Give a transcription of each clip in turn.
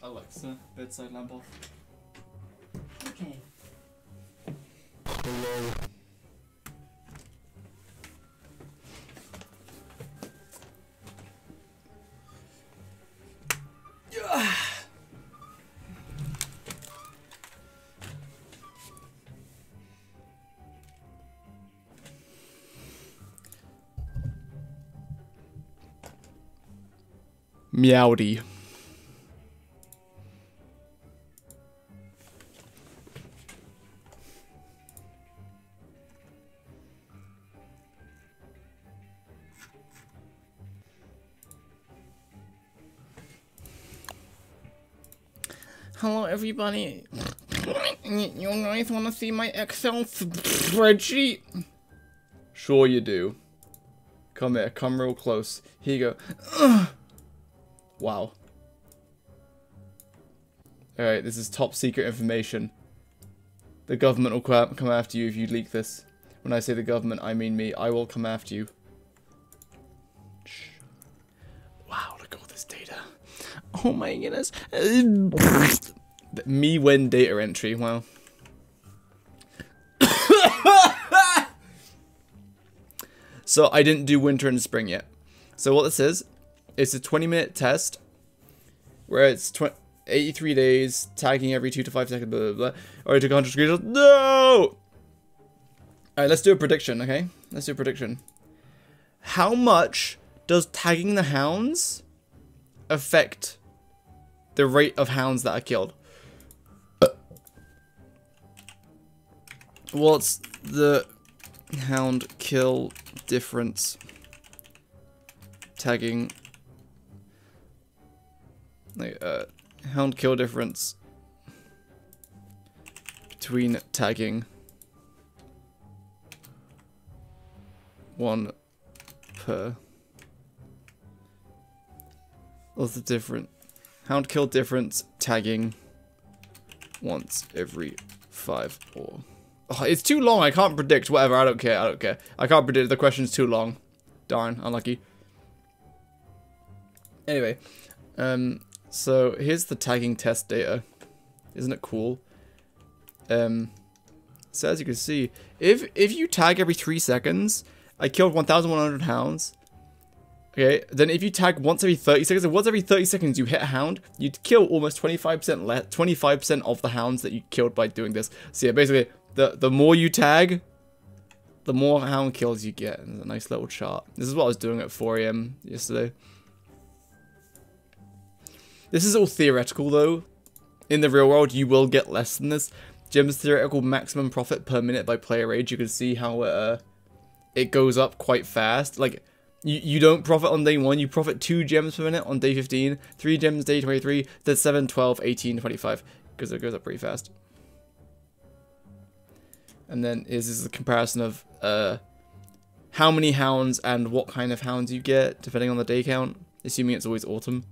Alexa, bedside lamp off. Okay. Hello. Meowdy. Hello, everybody. You guys want to see my Excel spreadsheet? Sure you do. Come here, come real close. Here you go. Wow. Alright, this is top secret information. The government will come after you if you leak this. When I say the government, I mean me. I will come after you. Shh. Wow, look at all this data. Oh my goodness. Me when data entry, wow. So I didn't do winter and spring yet. So what this is, it's a 20-minute test where it's 83 days, tagging every 2 to 5 seconds, blah, blah, blah. Or I took 100 screenshots. No! Alright, let's do a prediction, okay? Let's do a prediction. How much does tagging the hounds affect the rate of hounds that are killed? What's the hound kill difference tagging, like hound kill difference between tagging one per? What's the difference? Hound kill difference tagging once every 5 or... Oh, it's too long. I can't predict. Whatever. I don't care. I don't care. I can't predict. The question's too long. Darn. Unlucky. Anyway. So, here's the tagging test data. Isn't it cool? So, as you can see, if you tag every 3 seconds, I killed 1,100 hounds. Okay, then if you tag once every 30 seconds, and once every 30 seconds you hit a hound, you'd kill almost 25% of the hounds that you killed by doing this. So yeah, basically, the more you tag, the more hound kills you get. And there's a nice little chart. This is what I was doing at 4 AM yesterday. This is all theoretical though. In the real world, you will get less than this. Gem's theoretical maximum profit per minute by player age. You can see how it goes up quite fast. Like, you don't profit on day 1, you profit 2 gems per minute on day 15, 3 gems day 23, then 7, 12, 18, 25, because it goes up pretty fast. And then this is the comparison of how many hounds and what kind of hounds you get, depending on the day count, assuming it's always autumn.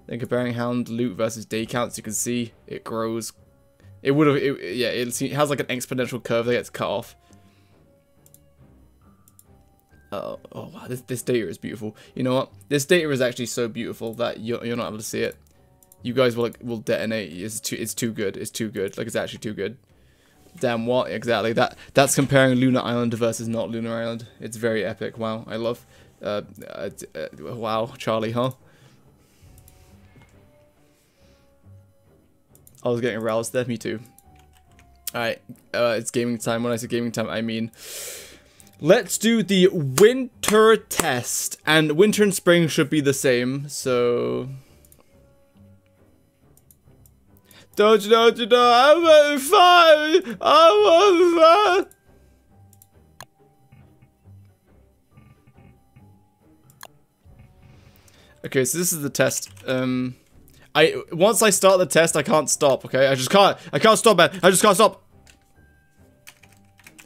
Then comparing hound loot versus day counts, you can see it grows. It would have, yeah, it has like an exponential curve that gets cut off. Oh wow, this data is beautiful. You know what? This data is actually so beautiful that you're not able to see it. You guys will detonate. It's too good. It's too good. Like, it's actually too good. Damn, what exactly? That's comparing Lunar Island versus not Lunar Island. It's very epic. Wow, I love. Wow, Charlie, huh? I was getting aroused there. Me too. All right, it's gaming time. When I say gaming time, I mean. Let's do the winter test, and winter and spring should be the same, so... Don't you know, I'm having fun! I'm having fun! Okay, so this is the test. Once I start the test, I can't stop, okay? I can't stop, man. I just can't stop.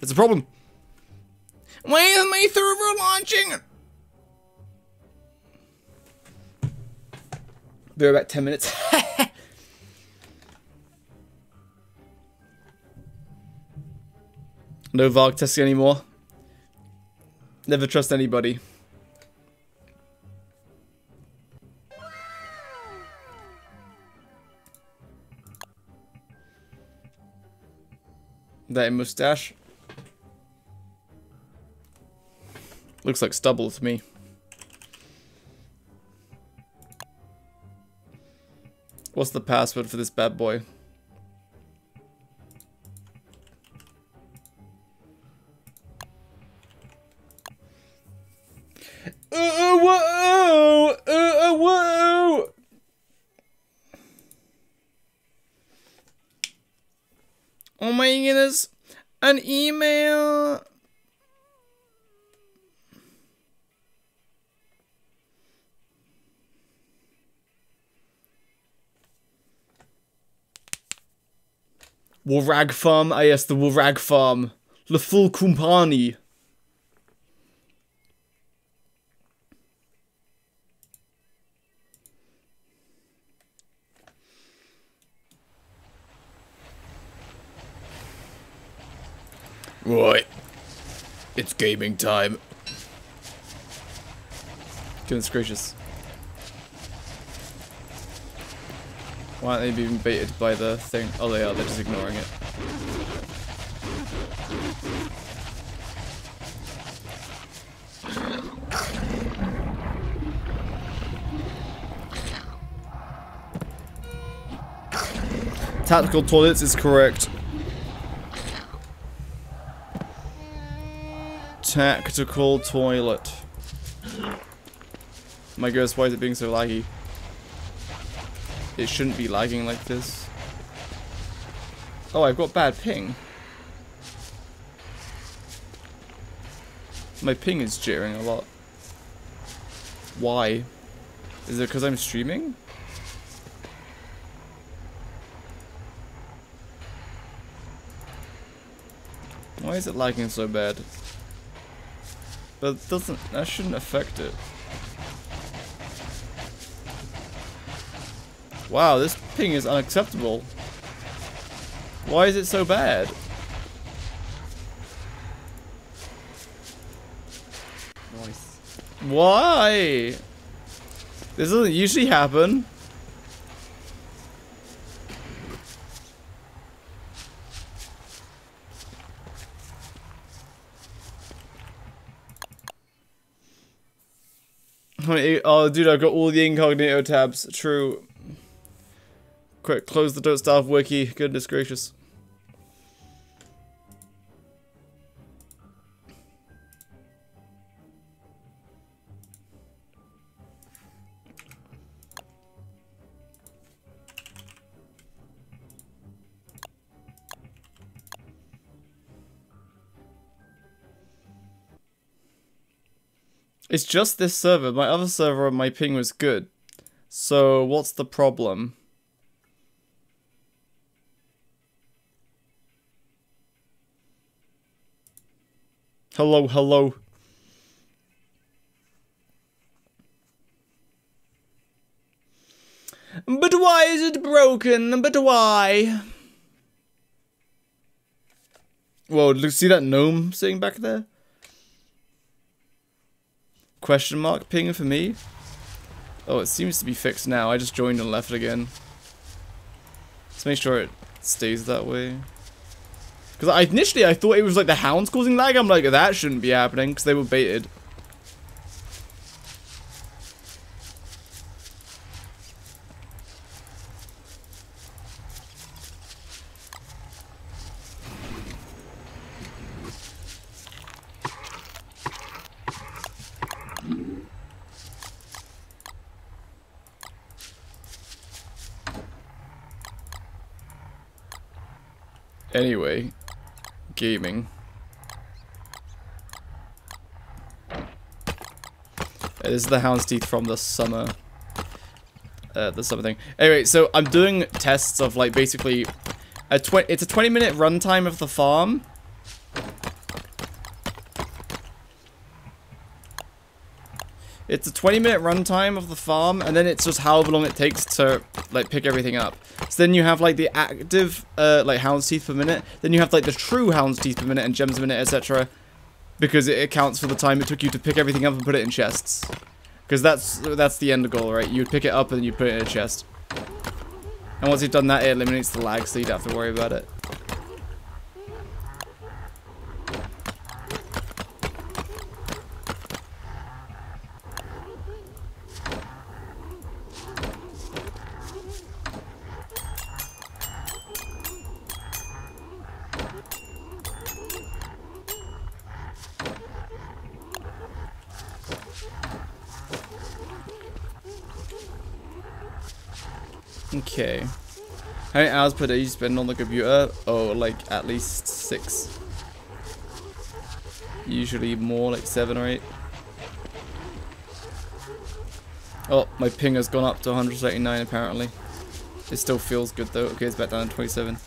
It's a problem. Why is my server launching? Be about 10 minutes. No Varg testing anymore. Never trust anybody. That mustache. Looks like stubble to me. What's the password for this bad boy? Whoa! Whoa! Oh my goodness! An email! Varg Farm? Ah yes, the Varg Farm. Le full company. Right. It's gaming time. Goodness gracious. Why aren't they being baited by the thing? Oh, they are. They're just ignoring it. Tactical toilets is correct. Tactical toilet. My goodness, why is it being so laggy? It shouldn't be lagging like this. Oh, I've got bad ping. My ping is jittering a lot. Why? Is it because I'm streaming? Why is it lagging so bad? But it doesn't, that shouldn't affect it. Wow, this ping is unacceptable. Why is it so bad? Nice. Why? This doesn't usually happen. Oh, dude, I've got all the incognito tabs. True. Quick, close the Don't Starve wiki. Goodness gracious. It's just this server. My other server, my ping was good. So, what's the problem? Hello, hello. But why is it broken? But why? Whoa, see that gnome sitting back there? Question mark ping for me? Oh, it seems to be fixed now. I just joined and left again. Let's make sure it stays that way. Because initially I thought it was like the hounds causing lag. I'm like, that shouldn't be happening because they were baited. Anyway, gaming. This is the hound's teeth from the summer. The summer thing. Anyway, so I'm doing tests of like basically it's a 20-minute runtime of the farm. It's a 20-minute runtime of the farm, and then it's just however long it takes to like pick everything up. So then you have like the active like hound's teeth per minute. Then you have like the true hound's teeth per minute and gems per minute, etc. Because it accounts for the time it took you to pick everything up and put it in chests. Because that's the end goal, right? You'd pick it up and then you put it in a chest. And once you've done that, it eliminates the lag, so you don't have to worry about it. Okay. How many hours per day you spend on the computer? Oh, like at least 6. Usually more, like 7 or 8. Oh, my ping has gone up to 139 apparently. It still feels good though. Okay, it's back down to 27.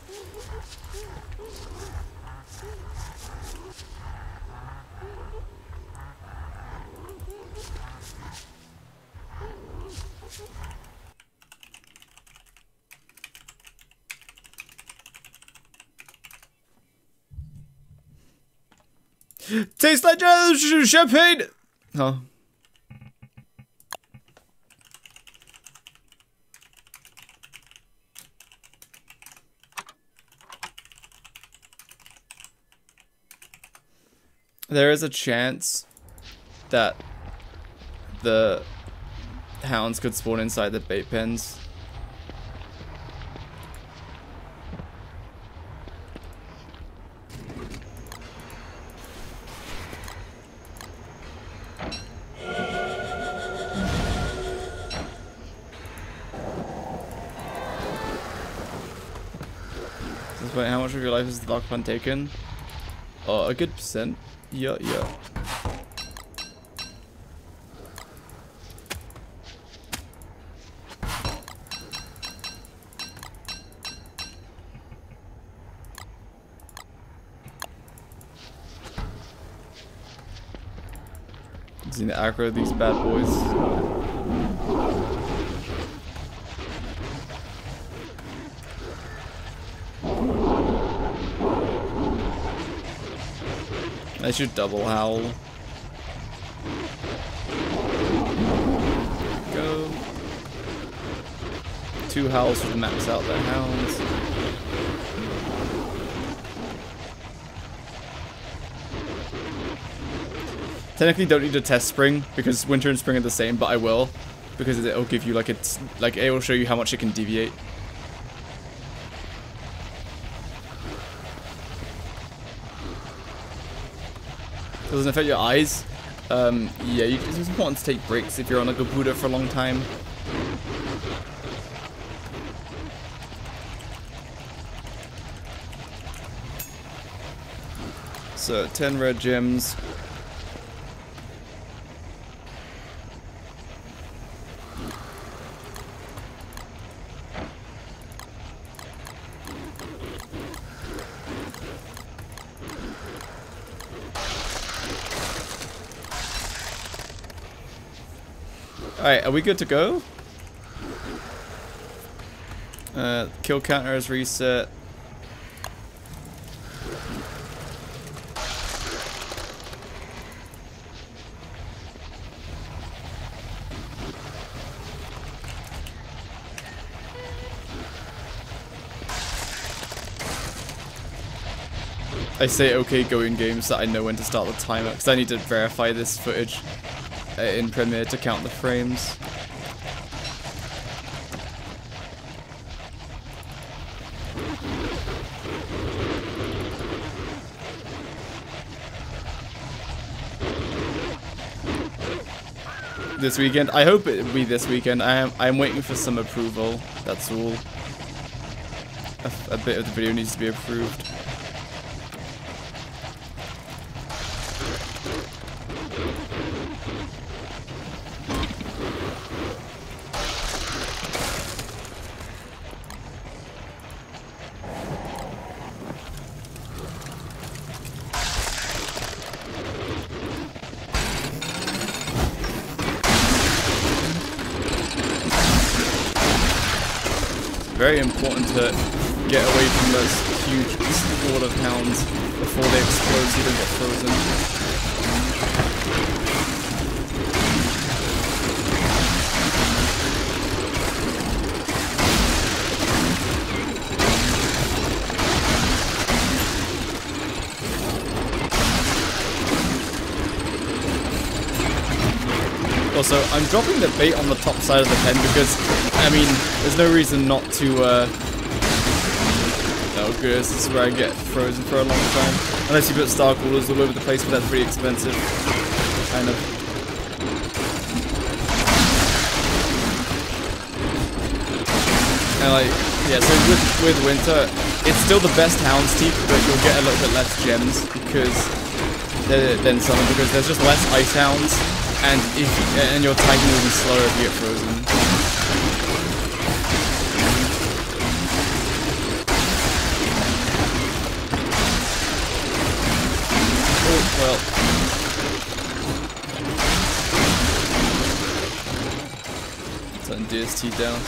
Tastes like champagne! Oh. There is a chance that the hounds could spawn inside the bait pens. Wait, how much of your life is the dog pun taken? Oh, a good percent. Yeah, yeah. Seen the aggro of these bad boys. I should double howl. Go. 2 howls would max out the hounds. Technically don't need to test spring because winter and spring are the same, but I will because it'll give you like it will show you how much it can deviate. Doesn't affect your eyes. Yeah, it's important to take breaks if you're on a computer for a long time. So 10 red gems. Alright, are we good to go? Kill counter is reset. I say okay go in game so that I know when to start the timer because I need to verify this footage in Premiere to count the frames. This weekend? I hope it will be this weekend. I'm waiting for some approval. That's all. A bit of the video needs to be approved. Very important to get away from those huge squad of hounds before they explode so you don't get frozen. Also, I'm dropping the bait on the top side of the pen because, I mean, there's no reason not to, oh goodness, this is where I get frozen for a long time. Unless you put star coolers all over the place, but that's pretty expensive. Kind of. And like, yeah, so with winter, it's still the best houndstooth, but you'll get a little bit less gems than summer because there's just less ice hounds, and your tagging will be slower if you get frozen. Oh well. Turn DST down.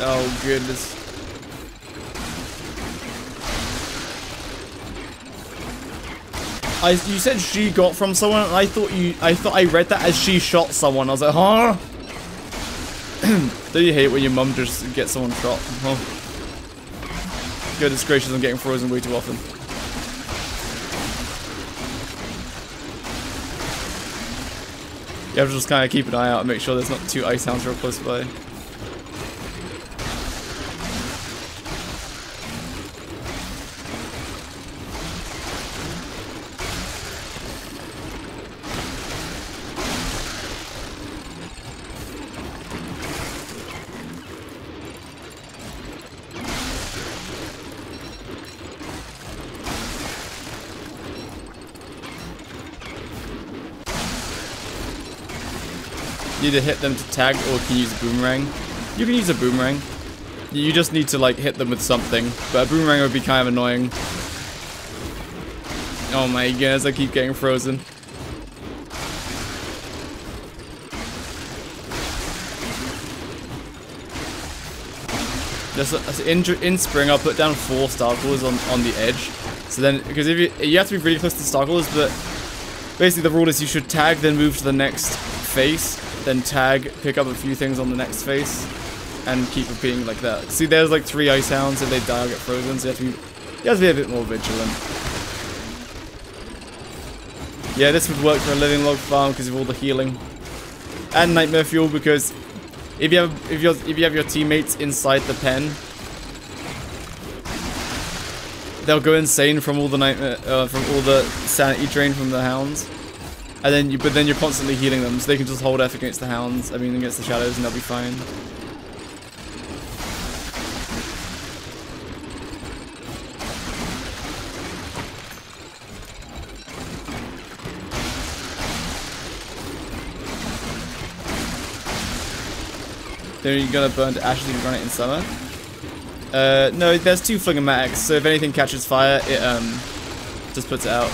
Oh goodness. You said she got from someone, and I thought I read that as she shot someone. I was like, huh? Don't you hate when your mum just gets someone shot? Huh? Goodness gracious, I'm getting frozen way too often. You have to just kind of keep an eye out and make sure there's not 2 ice hounds real close by. You either hit them to tag or can use a boomerang. You can use a boomerang. You just need to like hit them with something, but a boomerang would be kind of annoying. Oh my goodness, I keep getting frozen. In spring, I'll put down 4 starcallers on the edge. So then, because if you have to be really close to the starcallers, but basically the rule is you should tag, then move to the next face, then tag, pick up a few things on the next face, and keep repeating like that. See, there's like 3 ice hounds. If they die, I'll get frozen. So you have to be a bit more vigilant. Yeah, this would work for a living log farm because of all the healing and nightmare fuel. Because if you have your teammates inside the pen, they'll go insane from all the nightmare, from all the sanity drain from the hounds. And then but then you're constantly healing them, so they can just hold F against the hounds. I mean, against the shadows, and they'll be fine. Then you're gonna burn to ashes if you run it in summer. No, there's 2 phlegmatics, so if anything catches fire, it just puts it out.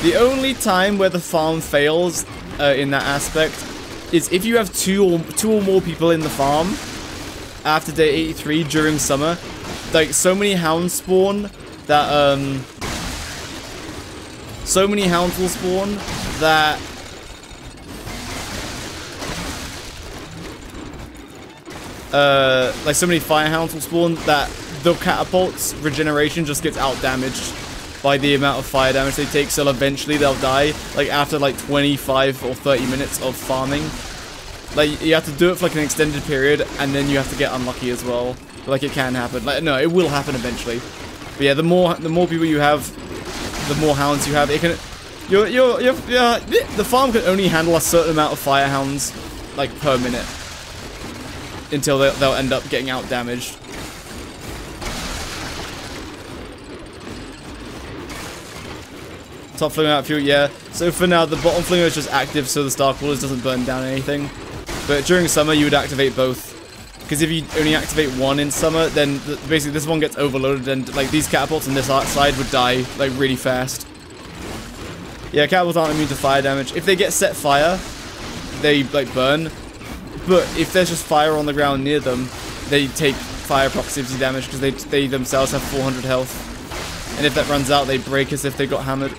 The only time where the farm fails in that aspect is if you have two or more people in the farm after day 83 during summer. Like, so many hounds spawn that so many hounds will spawn that like so many fire hounds will spawn that the catapult's regeneration just gets out damaged by the amount of fire damage they take, so eventually they'll die, like after like 25 or 30 minutes of farming. Like, you have to do it for like an extended period, and then you have to get unlucky as well. Like, it can happen. Like, no, it will happen eventually. But yeah, the more people you have, the more hounds you have. It can, the farm can only handle a certain amount of fire hounds, like, per minute, until they'll end up getting out damaged. Top flinger out fuel, yeah. So for now, the bottom flinger is just active, so the starcallers doesn't burn down anything. But during summer, you would activate both. Because if you only activate one in summer, then basically this one gets overloaded, and like these catapults on this side would die like really fast. Yeah, catapults aren't immune to fire damage. If they get set fire, they like burn. But if there's just fire on the ground near them, they take fire proximity damage because they themselves have 400 health. And if that runs out, they break as if they got hammered.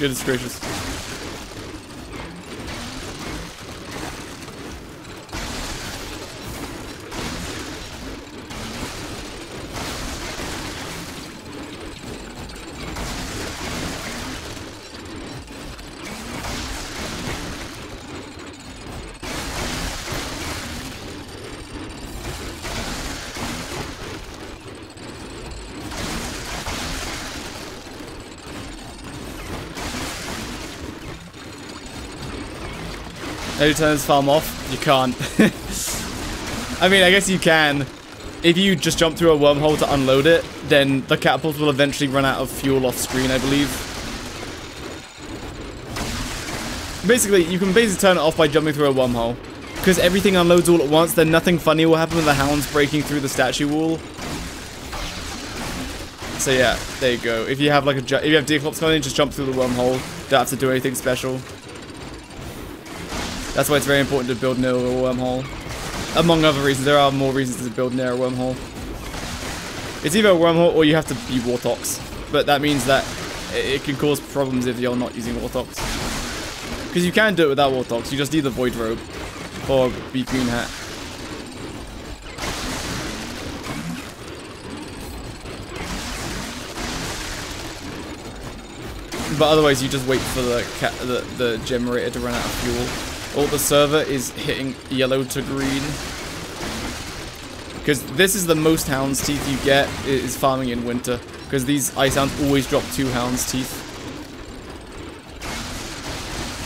Goodness gracious. How do you turn this farm off? You can't. I mean, I guess you can. If you just jump through a wormhole to unload it, then the catapult will eventually run out of fuel off screen, I believe. Basically, you can basically turn it off by jumping through a wormhole. Because everything unloads all at once, then nothing funny will happen with the hounds breaking through the statue wall. So yeah, there you go. If you have like if you have Deaclops coming in, just jump through the wormhole. Don't have to do anything special. That's why it's very important to build near a wormhole. Among other reasons, there are more reasons to build near a wormhole. It's either a wormhole or you have to be Warthogs. But that means that it can cause problems if you're not using Warthogs. Because you can do it without Warthogs, you just need the Void Robe. Or Bee Queen Hat. But otherwise you just wait for the generator to run out of fuel. Or the server is hitting yellow to green. Because this is the most Hound's Teeth you get, is farming in winter. Because these Ice Hounds always drop 2 Hound's Teeth.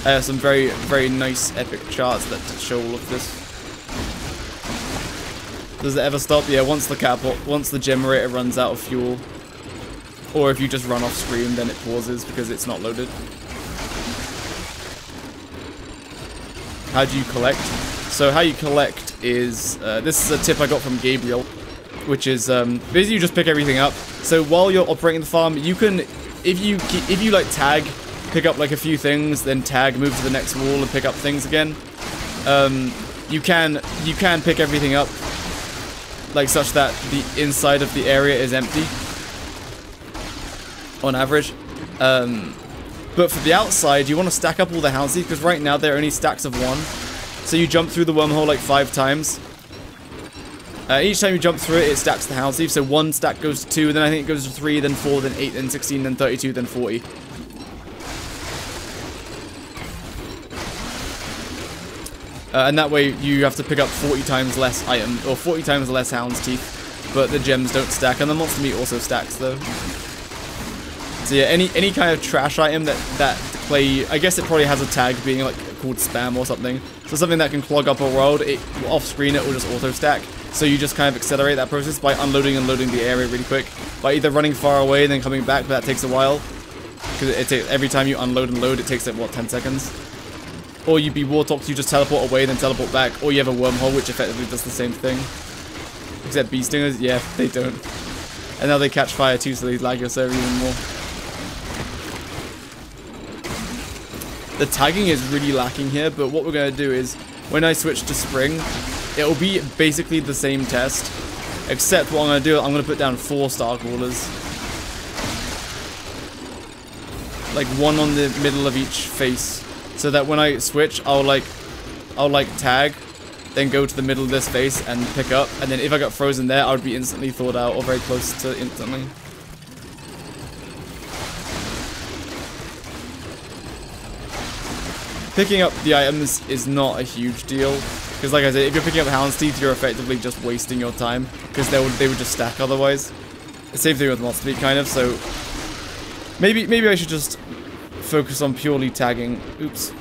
I have some very, very nice epic charts that show all of this. Does it ever stop? Yeah, once the generator runs out of fuel. Or if you just run off screen, then it pauses because it's not loaded. How do you collect? So how you collect is, this is a tip I got from Gabriel, which is, basically you just pick everything up. So while you're operating the farm, you can, if you like tag, pick up like a few things, then tag, move to the next wall and pick up things again. You can pick everything up, like such that the inside of the area is empty. On average. But for the outside, you want to stack up all the Hound's Teeth, because right now they're only stacks of 1. So you jump through the wormhole like 5 times. Each time you jump through it, it stacks the Hound's Teeth. So 1 stack goes to 2, then I think it goes to 3, then 4, then 8, then 16, then 32, then 40. And that way you have to pick up 40 times less item, or 40 times less Hound's Teeth. But the gems don't stack, and the monster meat also stacks though. So yeah, any kind of trash item that play, I guess it probably has a tag being like called spam or something. So something that can clog up a world, off screen it will just auto stack. So you just kind of accelerate that process by unloading and loading the area really quick. By either running far away and then coming back, but that takes a while. Because every time you unload and load, it takes like, what, 10 seconds? Or you be Warthogs, you just teleport away, then teleport back. Or you have a wormhole, which effectively does the same thing. Except bee stingers, yeah, they don't. And now they catch fire too, so they lag your server even more. The tagging is really lacking here, but what we're going to do is, when I switch to spring, it'll be basically the same test, except what I'm going to do, I'm going to put down 4 star crawlers. Like 1 on the middle of each face, so that when I switch, I'll tag, then go to the middle of this face and pick up, and then if I got frozen there, I would be instantly thawed out, or very close to instantly. Picking up the items is not a huge deal, because like I said, if you're picking up Hound's Teeth, you're effectively just wasting your time, because they would just stack otherwise. The same thing with monster meat, kind of. So maybe I should just focus on purely tagging. Oops.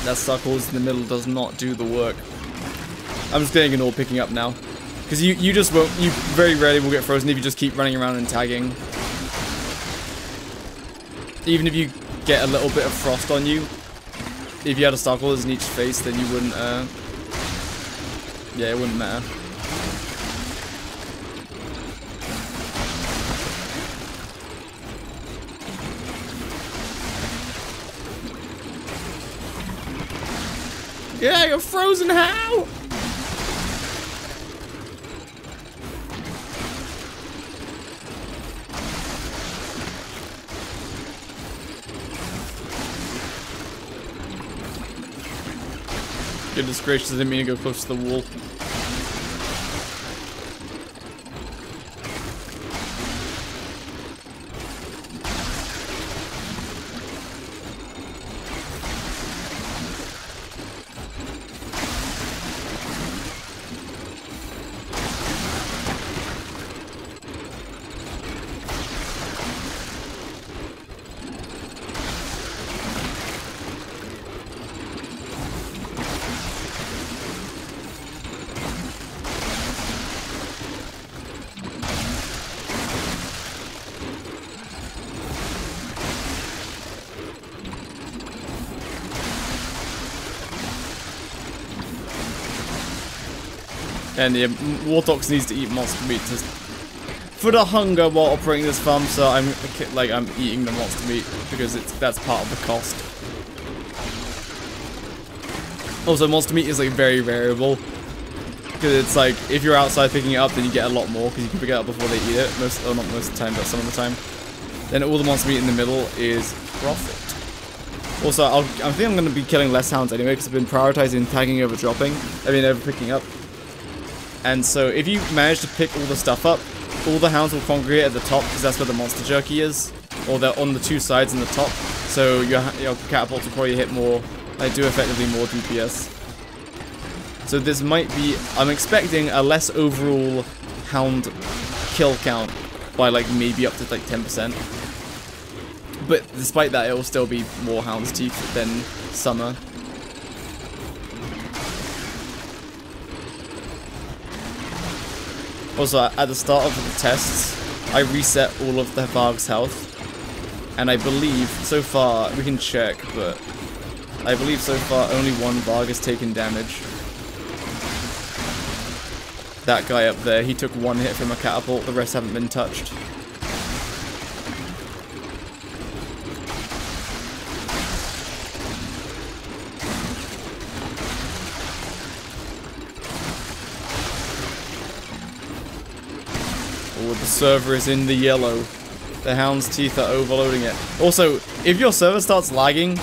That suckles in the middle does not do the work. I'm just getting an all picking up now. Because you just won't, you very rarely will get frozen if you just keep running around and tagging. Even if you get a little bit of frost on you, if you had a star crawlers in each face, then you wouldn't, yeah, it wouldn't matter. Yeah, you're frozen how? Goodness gracious, I didn't mean to go close to the wall. And yeah, Warthog needs to eat monster meat for the hunger while operating this farm. So I'm eating the monster meat because that's part of the cost. Also, monster meat is like very variable because it's like if you're outside picking it up, then you get a lot more because you can pick it up before they eat it. Not most of the time, but some of the time. Then all the monster meat in the middle is profit. Also, I think I'm going to be killing less hounds anyway because I've been prioritizing tagging over dropping. Over picking up. And so if you manage to pick all the stuff up, all the hounds will congregate at the top because that's where the monster jerky is. Or they're on the two sides in the top. So your catapults will probably hit more, like do effectively more DPS. So this might be, I'm expecting a less overall hound kill count by like maybe up to like 10%. But despite that, it will still be more hound's teeth than summer. Also, at the start of the tests, I reset all of the Varg's health. And I believe, so far, we can check, but I believe so far only one Varg has taken damage. That guy up there, he took one hit from a catapult, the rest haven't been touched. The server is in the yellow. The hound's teeth are overloading it. Also, if your server starts lagging,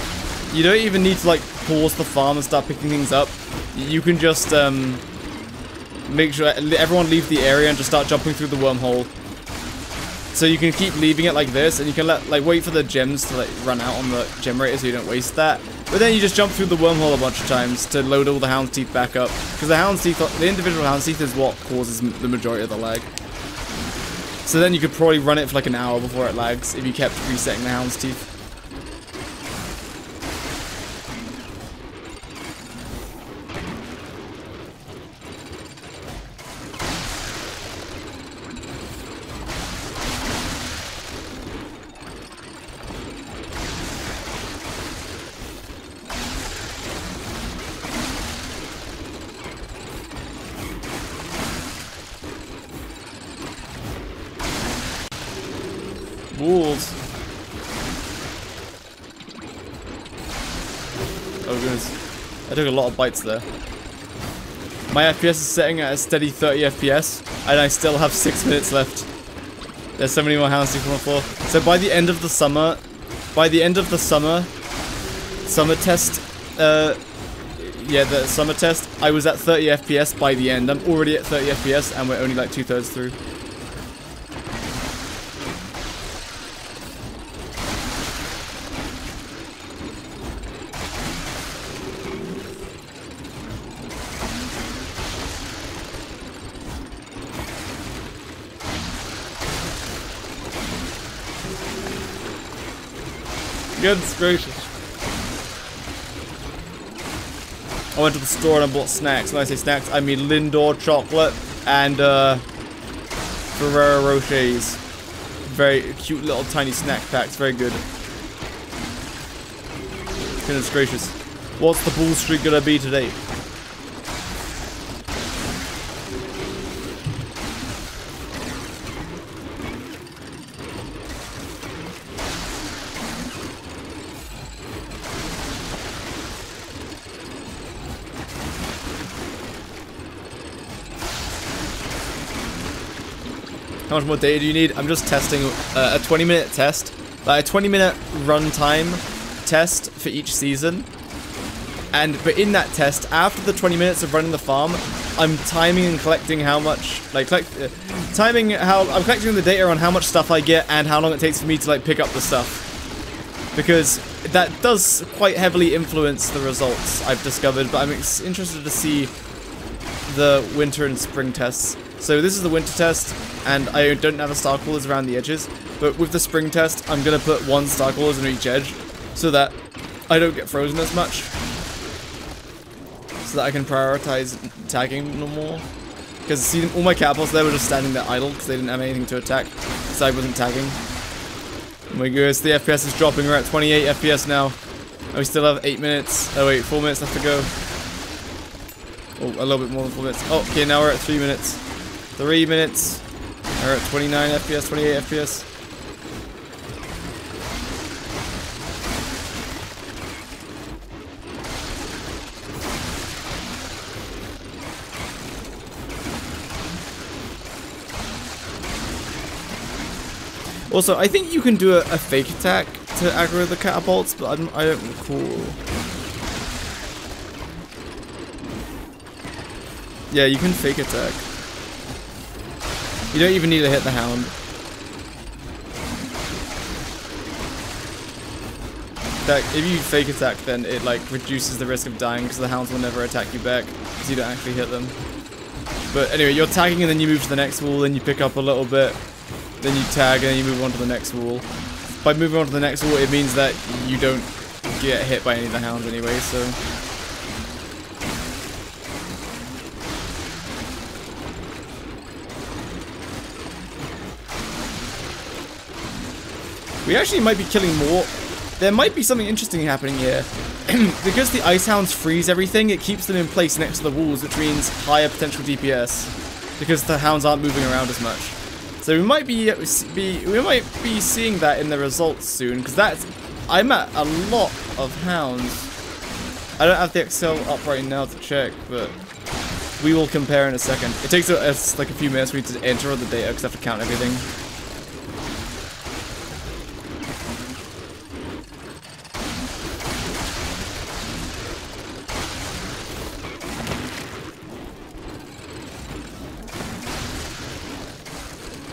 you don't even need to like pause the farm and start picking things up. You can just make sure everyone leave the area and just start jumping through the wormhole. So you can keep leaving it like this, and you can wait for the gems to like run out on the generator so you don't waste that. But then you just jump through the wormhole a bunch of times to load all the hound's teeth back up. Because the individual hound's teeth is what causes the majority of the lag. So then you could probably run it for like an hour before it lags if you kept resetting the hound's teeth. Wolves. Oh goodness. I took a lot of bites there. My FPS is setting at a steady 30 FPS, and I still have 6 minutes left. There's so many more hounds to come on for. So by the end of the summer test, yeah, the summer test, I was at 30 FPS by the end. I'm already at 30 FPS, and we're only like 2/3 through. Goodness gracious. I went to the store and I bought snacks. When I say snacks, I mean Lindor chocolate and Ferrero Rochers. Very cute little tiny snack packs. Very good. Goodness gracious. What's the bull streak gonna be today? How much more data do you need? I'm just testing a 20-minute test. Like a 20-minute runtime test for each season. But in that test, after the 20 minutes of running the farm, I'm timing and collecting how much, like, I'm collecting the data on how much stuff I get and how long it takes for me to, like, pick up the stuff. Because that does quite heavily influence the results, I've discovered, but I'm interested to see the winter and spring tests. So this is the winter test, and I don't have a star crawlers around the edges, but with the spring test, I'm going to put 1 star crawlers on each edge, so that I don't get frozen as much. So that I can prioritize tagging no more. Because see, all my catapults there were just standing there idle because they didn't have anything to attack. So I wasn't tagging. Oh my goodness, the FPS is dropping. We're at 28 FPS now. And we still have 8 minutes. Oh wait, 4 minutes left to go. Oh, a little bit more than 4 minutes. Oh, okay, now we're at 3 minutes. 3 minutes. We're at 29 FPS, 28 FPS. Also, I think you can do a fake attack to aggro the catapults, but I don't recall. Yeah, you can fake attack. You don't even need to hit the hound. If you fake attack, then it like reduces the risk of dying because the hounds will never attack you back because you don't actually hit them. But anyway, you're tagging and then you move to the next wall, then you pick up a little bit. Then you tag and then you move on to the next wall. By moving on to the next wall, it means that you don't get hit by any of the hounds anyway, so... We actually might be killing more. There might be something interesting happening here. Because the ice hounds freeze everything, it keeps them in place next to the walls, which means higher potential DPS. Because the hounds aren't moving around as much. So we might be seeing that in the results soon, because I'm at a lot of hounds. I don't have the Excel up right now to check, but we will compare in a second. It takes us like a few minutes for me to enter all the data because I have to count everything.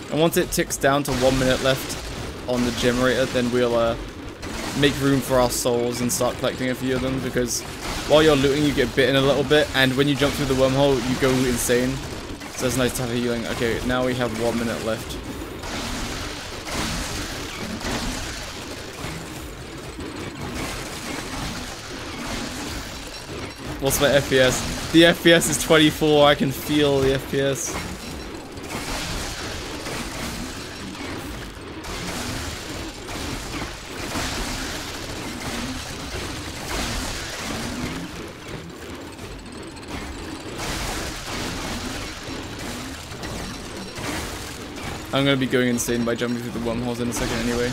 And once it ticks down to 1 minute left on the generator, then we'll make room for our souls and start collecting a few of them, because while you're looting you get bitten a little bit, and when you jump through the wormhole you go insane. So it's nice to have healing. Okay, now we have 1 minute left. What's my FPS? The FPS is 24, I can feel the FPS. I'm gonna be going insane by jumping through the wormholes in a second anyway.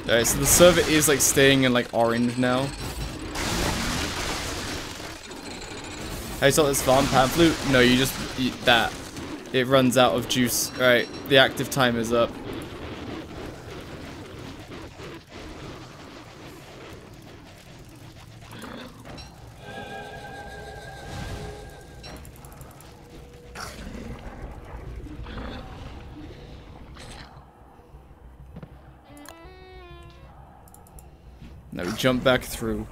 Alright, so the server is like staying in like orange now. How you saw this farm pamphlet? No, you just eat that. It runs out of juice. Alright, the active time is up. Now we jump back through.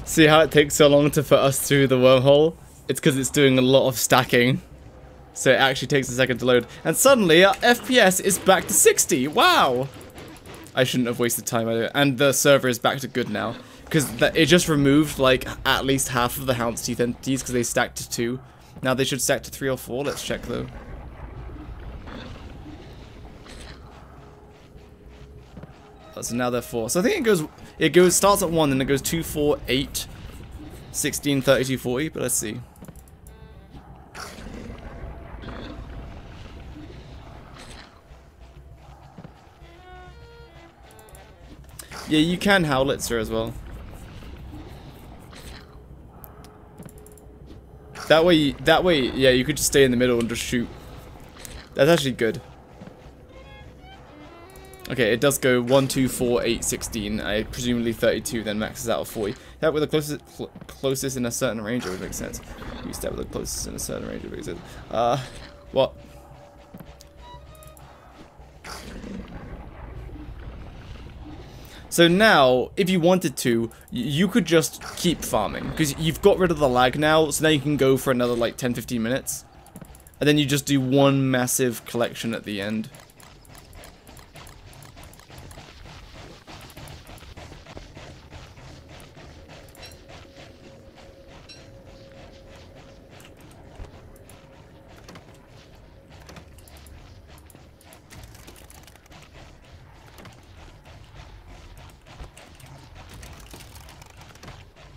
See how it takes so long to put us through the wormhole? It's because it's doing a lot of stacking. So it actually takes a second to load. And suddenly our FPS is back to 60. Wow! I shouldn't have wasted time on it. And the server is back to good now. Because it just removed like at least half of the Hound's Teeth entities because they stacked to 2. Now they should stack to 3 or 4. Let's check though. So now they're 4. So I think it starts at 1, then it goes 2, 4, 8, 16, 32, 40, but let's see. Yeah, you can Howlitzer as well. That way, yeah, you could just stay in the middle and just shoot. That's actually good. Okay, it does go 1, 2, 4, 8, 16. I presumably 32 then maxes out of 40. That with the closest in a certain range, it would make sense. You step with the closest in a certain range, it would make sense. What? So now, if you wanted to, you could just keep farming. Because you've got rid of the lag now, so now you can go for another like 10-15 minutes. And then you just do one massive collection at the end.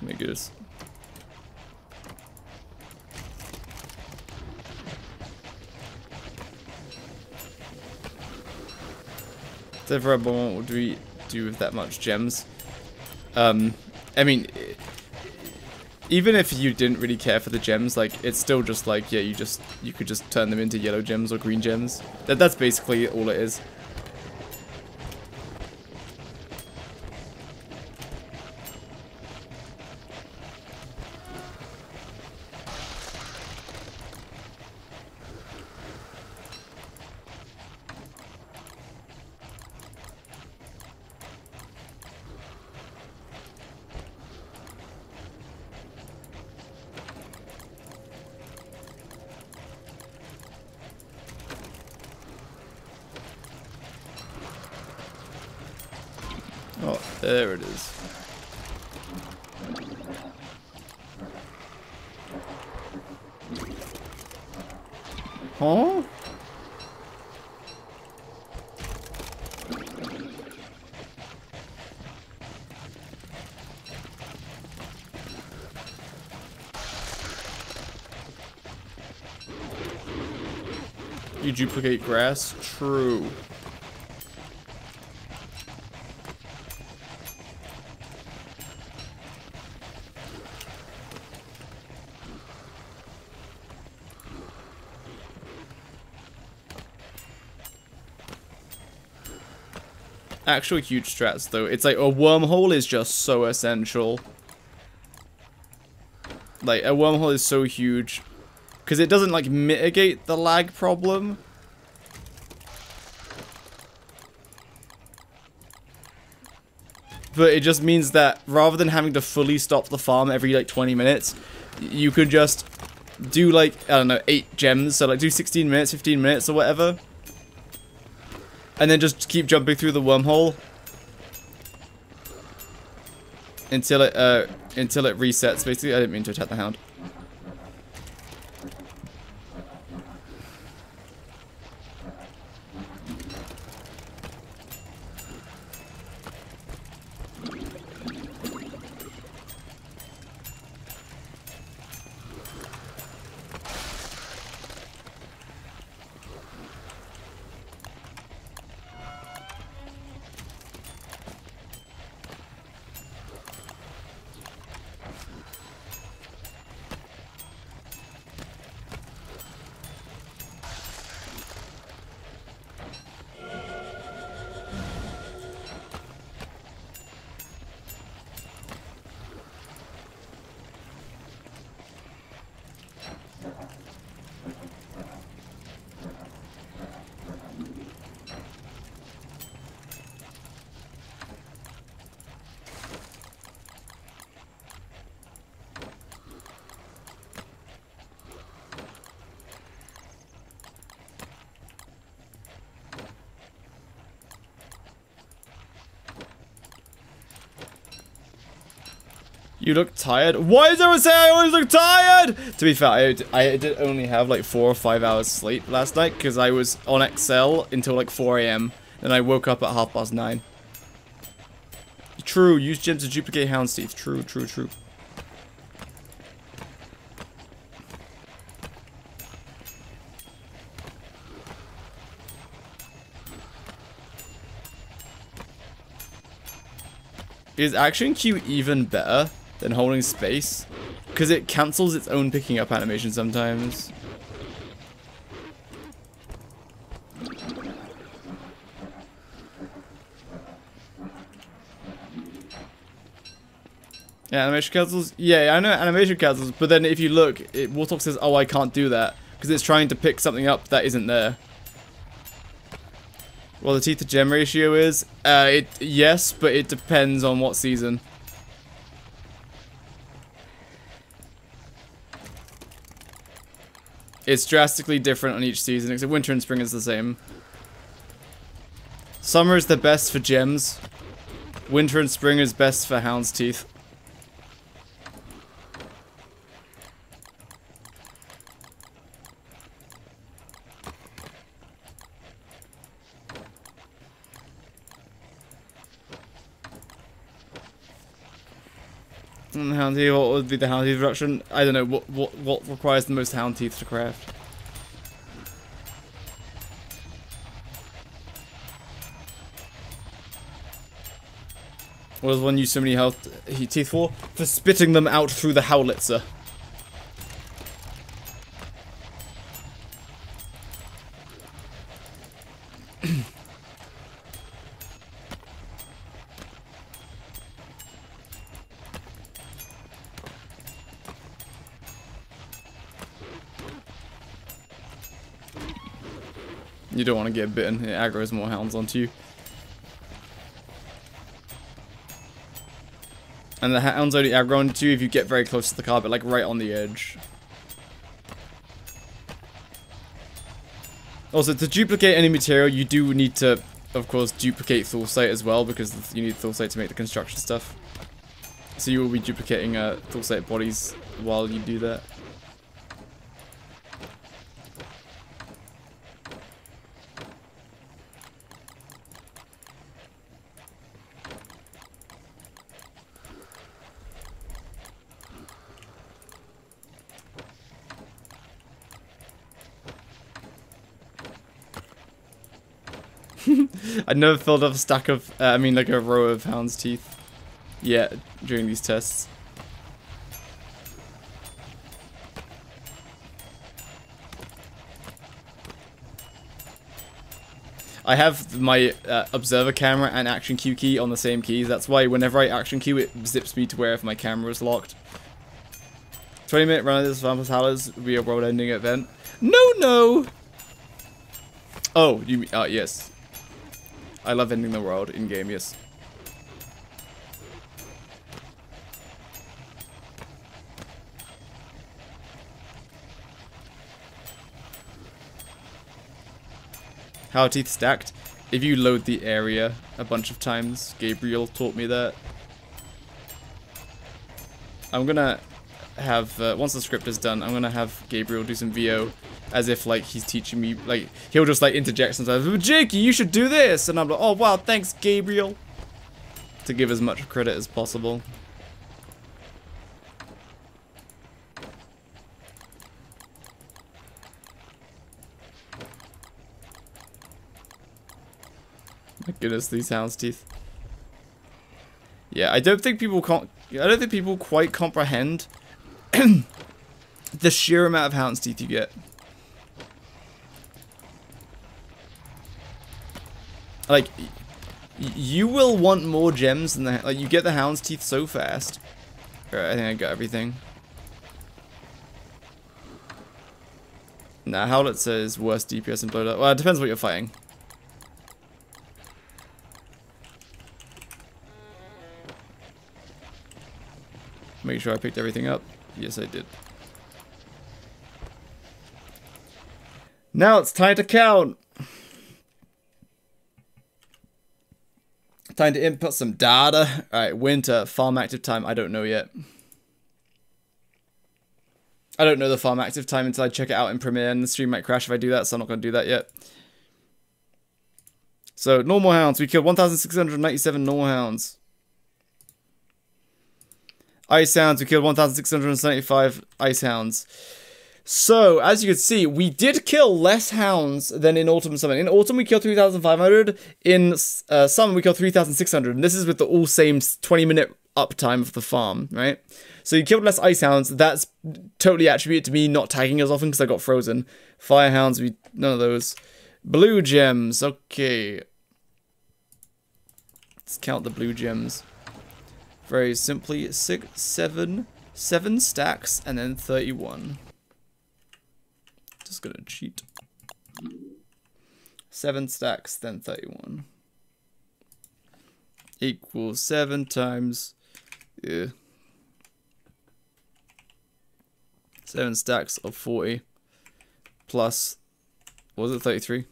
My goodness. So for a moment, what do we do with that much gems? I mean, even if you didn't really care for the gems, like it's still just like, yeah, you could just turn them into yellow gems or green gems. That's basically all it is. Oh, there it is. Huh? You duplicate grass? True. Actual huge strats though. It's like a wormhole is just so essential. Like a wormhole is so huge because it doesn't like mitigate the lag problem. But it just means that rather than having to fully stop the farm every like 20 minutes, you could just do like, I don't know, 8 gems. So like do 16 minutes, 15 minutes or whatever. And then just keep jumping through the wormhole until it resets. Basically, I didn't mean to attack the hound. You look tired? Why does everyone say I always look tired? To be fair, I did only have like 4 or 5 hours sleep last night because I was on Excel until like 4 AM. And I woke up at 9:30. True, use gems to duplicate hound's teeth. True, true, true. Is action Q even better than holding space? because it cancels its own picking up animation sometimes. Yeah, animation cancels. Yeah, I know animation cancels, but then if you look, Warthog says, "Oh, I can't do that," because it's trying to pick something up that isn't there. Well, the teeth to gem ratio is, yes, but it depends on what season. It's drastically different on each season, except winter and spring is the same. Summer is the best for gems. Winter and spring is best for hound's teeth. Hound teeth, what would be the hound teeth reduction? I don't know, what requires the most hound teeth to craft? What does one use so many teeth for? For spitting them out through the howitzer. You don't want to get bitten, it aggroes more hounds onto you. And the hounds only aggro onto you if you get very close to the carpet, like right on the edge. Also, to duplicate any material, you do need to, of course, duplicate Thulsite as well, because you need Thulsite to make the construction stuff. So you will be duplicating Thulsite bodies while you do that. I never filled up a stack of, like a row of hound's teeth yet during these tests. I have my observer camera and action cue key on the same keys. That's why whenever I action cue, it zips me to wherever my camera is locked. 20-minute run of this Vampire Howlers will be a world-ending event. No! Oh, you mean, yes. I love ending the world in-game, yes. How are teeth stacked? If you load the area a bunch of times. Gabriel taught me that. I'm gonna have, once the script is done, I'm gonna have Gabriel do some VO as if, like, he's teaching me, like, he'll just, like, interject sometimes, Jakey, you should do this! And I'm like, oh, wow, thanks, Gabriel! To give as much credit as possible. My goodness, these hound's teeth. Yeah, I don't think people quite comprehend the sheer amount of hound's teeth you get. Like, you will want more gems than the, like, you get the hound's teeth so fast. Alright, I think I got everything. Nah, Howlet says worse DPS than blowed up. Well, it depends what you're fighting. Make sure I picked everything up. Yes, I did. Now it's time to count. Time to input some data. Alright, winter, farm active time. I don't know yet. I don't know the farm active time until I check it out in Premiere, and the stream might crash if I do that, so I'm not going to do that yet. So, normal hounds. We killed 1,697 normal hounds. Ice hounds. We killed 1,675 ice hounds. So, as you can see, we did kill less hounds than in Autumn and Summer. In Autumn, we killed 3,500. In Summer, we killed 3,600. And this is with the all same 20-minute uptime of the farm, right? So you killed less ice hounds. That's totally attributed to me not tagging as often because I got frozen. Fire hounds, none of those. Blue gems, okay. Let's count the blue gems. Very simply, 7 stacks and then 31. Just gonna cheat. 7 stacks, then 31. Equals 7 times... Yeah. 7 stacks of 40. Plus... What was it, 33?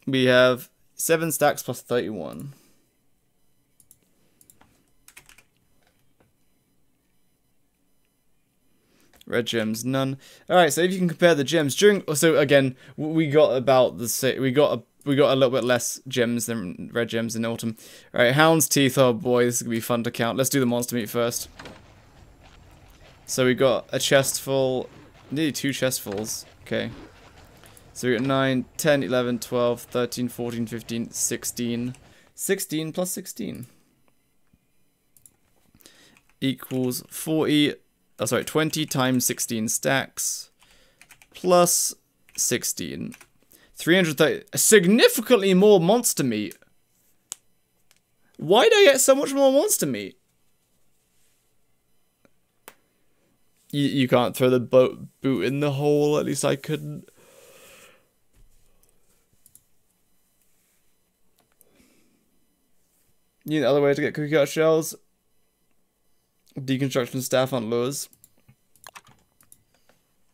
We have 7 stacks plus 31. Red gems, none. All right, so if you can compare the gems so again, we got about the same. We got a little bit less gems than red gems in autumn. All right, hound's teeth. Oh boy, this is gonna be fun to count. Let's do the monster meat first. So we got a chest full, nearly 2 chestfuls. Okay. So we got 9, 10, 11, 12, 13, 14, 15, 16. 16 plus 16 equals 40. Oh, sorry, 20 times 16 stacks plus 16. 330. Significantly more monster meat. Why do I get so much more monster meat? You can't throw the boot in the hole. At least I couldn't. You need other way to get cookie cutter shells. Deconstruction staff on lures.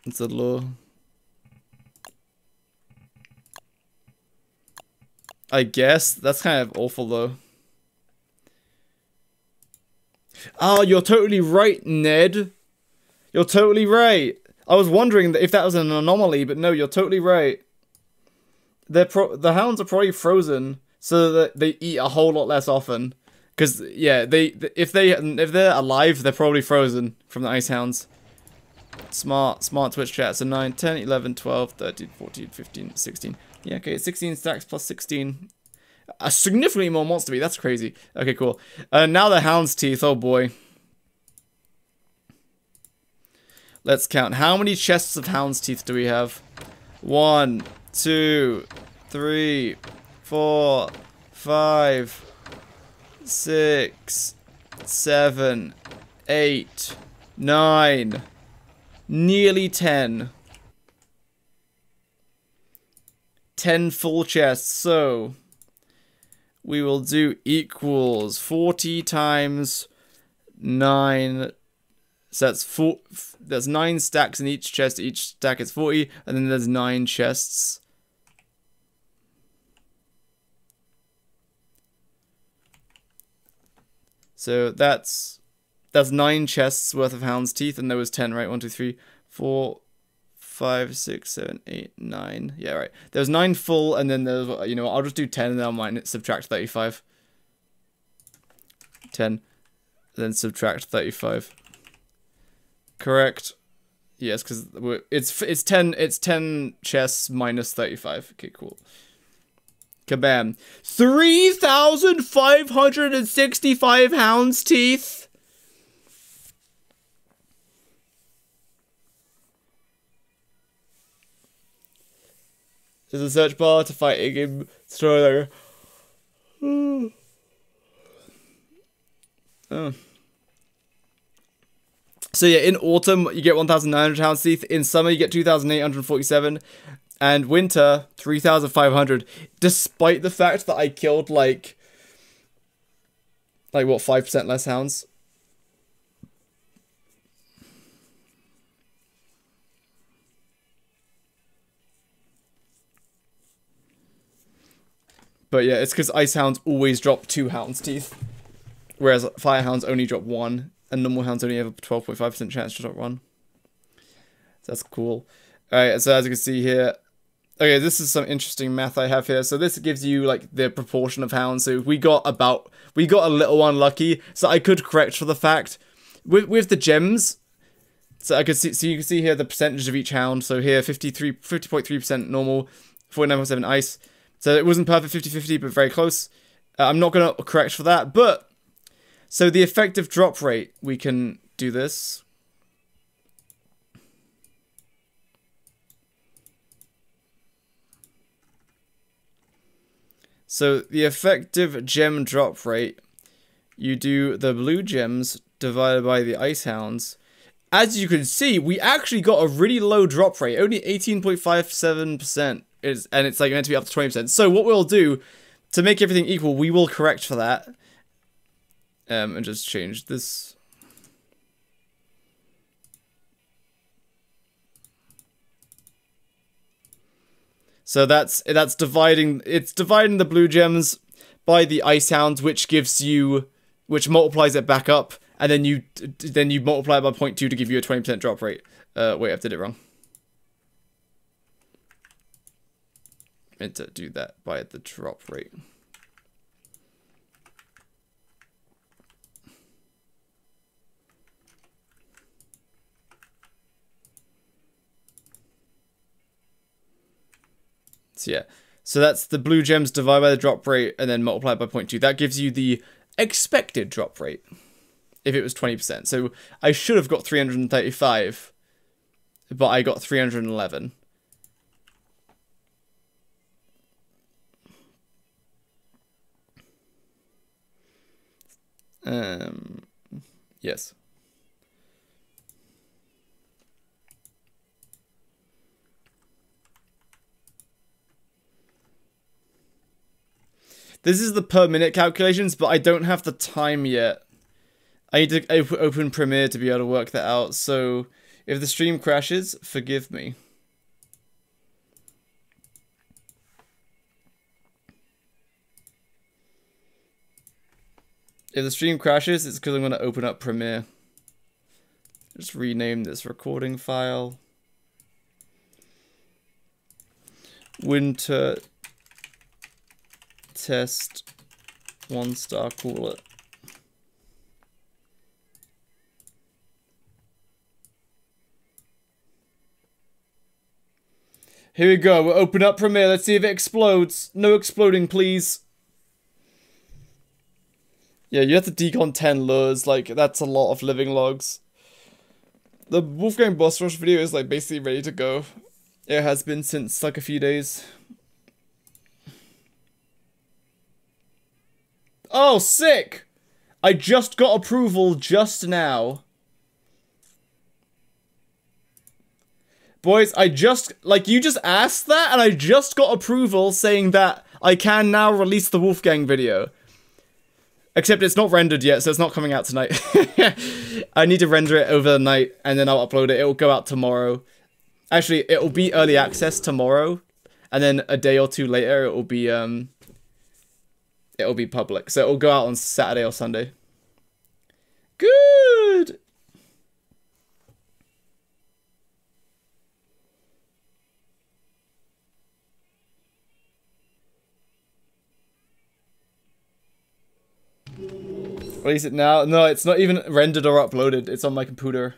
It's a lure. I guess. That's kind of awful though. Oh, you're totally right, Ned. You're totally right. I was wondering if that was an anomaly, but no, you're totally right. The hounds are probably frozen so that they eat a whole lot less often. Because, yeah, if they're alive, they're probably frozen from the ice hounds. Smart Twitch chat. So 9, 10, 11, 12, 13, 14, 15, 16. Yeah, okay, 16 stacks plus 16. Significantly more monster meat. That's crazy. Okay, cool. Now the hound's teeth. Oh, boy. Let's count. How many chests of hound's teeth do we have? 1, 2, 3, 4, 5... 6, 7, 8, 9, nearly 10. 10 full chests, so we will do equals 40 times 9. So that's 9 stacks in each chest. Each stack is 40, and then there's 9 chests. So that's 9 chests worth of hound's teeth, and there was 10, right? 1, 2, 3, 4, 5, 6, 7, 8, 9. Yeah, right. There's 9 full, and then there's, you know, I'll just do 10, and then I'll subtract 35. 10, then subtract 35. Correct. Yes, because it's 10 chests minus 35. Okay, cool. Kabam. 3,565 hound's teeth. There's a search bar to fight a game stroller. Oh. So yeah, in autumn you get 1,900 hound's teeth. In summer you get 2,847. And winter, 3,500. Despite the fact that I killed, like what, 5% less hounds? But yeah, it's because ice hounds always drop 2 hound's teeth. Whereas fire hounds only drop 1. And normal hounds only have a 12.5% chance to drop 1. So that's cool. Alright, so as you can see here, okay, this is some interesting math I have here. So this gives you like the proportion of hounds. So we got a little unlucky. So I could correct for the fact with the gems. So I could see, so you can see here the percentage of each hound. So here 50.3% normal, 49.7 ice. So it wasn't perfect 50-50, but very close. I'm not going to correct for that, but so the effective drop rate, we can do this. So the effective gem drop rate, you do the blue gems divided by the ice hounds. As you can see, we actually got a really low drop rate, only 18.57%, and it's like meant to be up to 20%. So what we'll do, to make everything equal, we will correct for that. And just change this. So that's dividing, it's dividing the blue gems by the ice hounds, which multiplies it back up, and then you multiply it by 0.2 to give you a 20% drop rate. Wait, I did it wrong. I meant to do that by the drop rate. So yeah, so that's the blue gems divided by the drop rate and then multiplied by 0.2. That gives you the expected drop rate if it was 20%. So I should have got 335, but I got 311. Yes. This is the per minute calculations, but I don't have the time yet. I need to open Premiere to be able to work that out, so if the stream crashes, forgive me. If the stream crashes, it's because I'm going to open up Premiere. Just rename this recording file. Winter test 1-star, call it. Here we go, we'll open up Premiere, let's see if it explodes. No exploding, please. Yeah, you have to decon 10 lures, like, that's a lot of living logs. The Wolfgang boss rush video is, like, basically ready to go. It has been since, like, a few days. Oh, sick! I just got approval just now. Boys, you just asked that, and I just got approval saying that I can now release the Wolfgang video. Except it's not rendered yet, so it's not coming out tonight. I need to render it over the night, and then I'll upload it. It'll go out tomorrow. Actually, it'll be early access tomorrow, and then a day or two later, it'll be public. So it'll go out on Saturday or Sunday. Good! Release it now? No, it's not even rendered or uploaded. It's on my computer.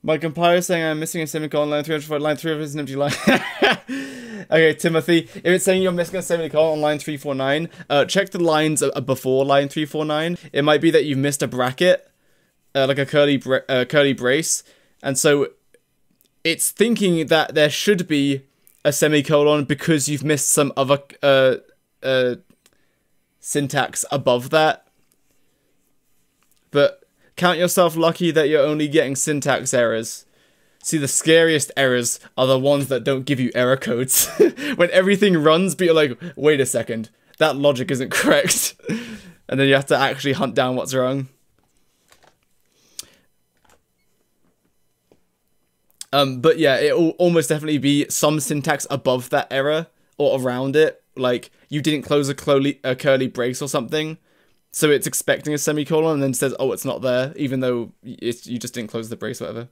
My compiler is saying I'm missing a semicolon. Line 305, line 3 is an empty line. Okay, Timothy, if it's saying you're missing a semicolon on line 349, check the lines before line 349. It might be that you've missed a bracket, like a curly brace, and so it's thinking that there should be a semicolon because you've missed some other syntax above that. But count yourself lucky that you're only getting syntax errors. See, the scariest errors are the ones that don't give you error codes. When everything runs, but you're like, wait a second, that logic isn't correct. And then you have to actually hunt down what's wrong. But yeah, it'll almost definitely be some syntax above that error or around it. Like, you didn't close a curly brace or something. So it's expecting a semicolon and then says, oh, it's not there, even though you just didn't close the brace or whatever.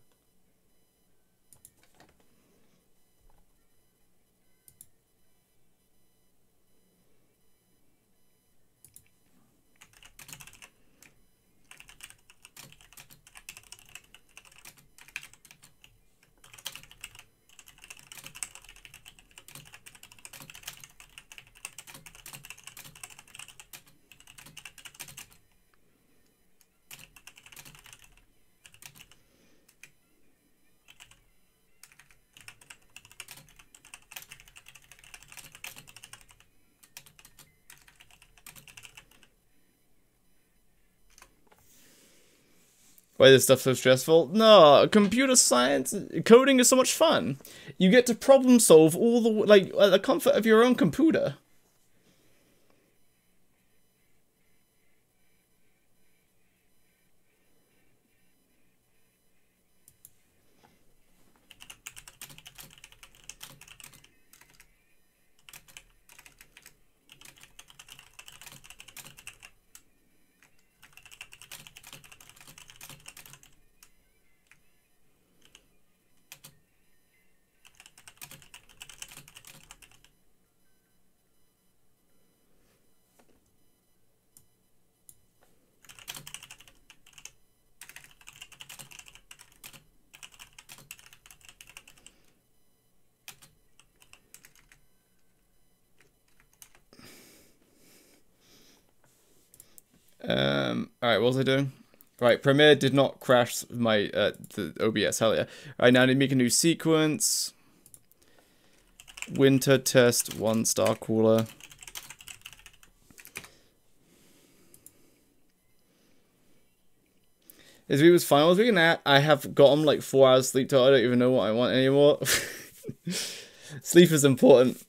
Why is this stuff so stressful? No, computer science, coding is so much fun. You get to problem solve all the, like, at the comfort of your own computer. Alright, what was I doing? Right, Premiere did not crash my the OBS, hell yeah. Alright, now I need to make a new sequence. Winter test 1 star cooler. This week was fine. I was looking at, I have gotten like 4 hours sleep till I don't even know what I want anymore. Sleep is important.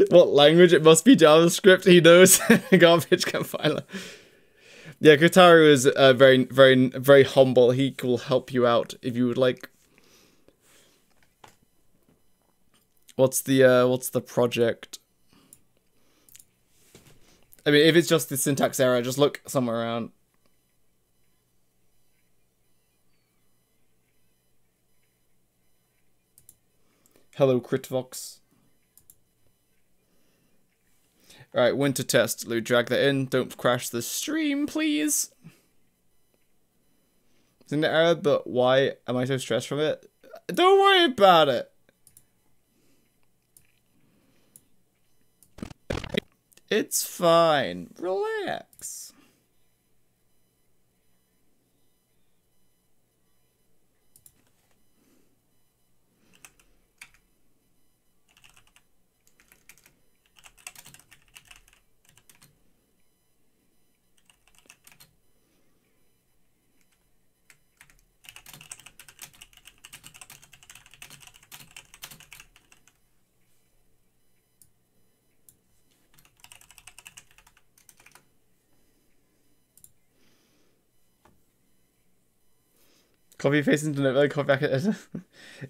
What language? It must be JavaScript. He knows. Garbage compiler. Yeah, Kotaru is very humble. He will help you out if you would like. What's the project? I mean, if it's just the syntax error, just look somewhere around. Hello, Critvox. Alright, winter test. Lou, drag that in. Don't crash the stream, please. It's an error, but why am I so stressed from it? Don't worry about it. It's fine. Relax. Copy paste into notepad, copy back. Is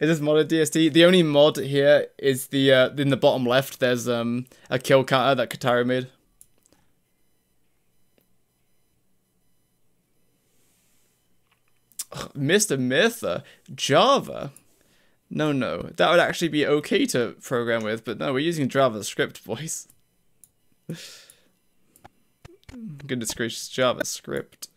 this modded DST? The only mod here is the in the bottom left. There's a kill counter that Kotaru made. Ugh, Mr. Mytha, Java. No, that would actually be okay to program with, but no, we're using JavaScript, boys. Goodness gracious, JavaScript.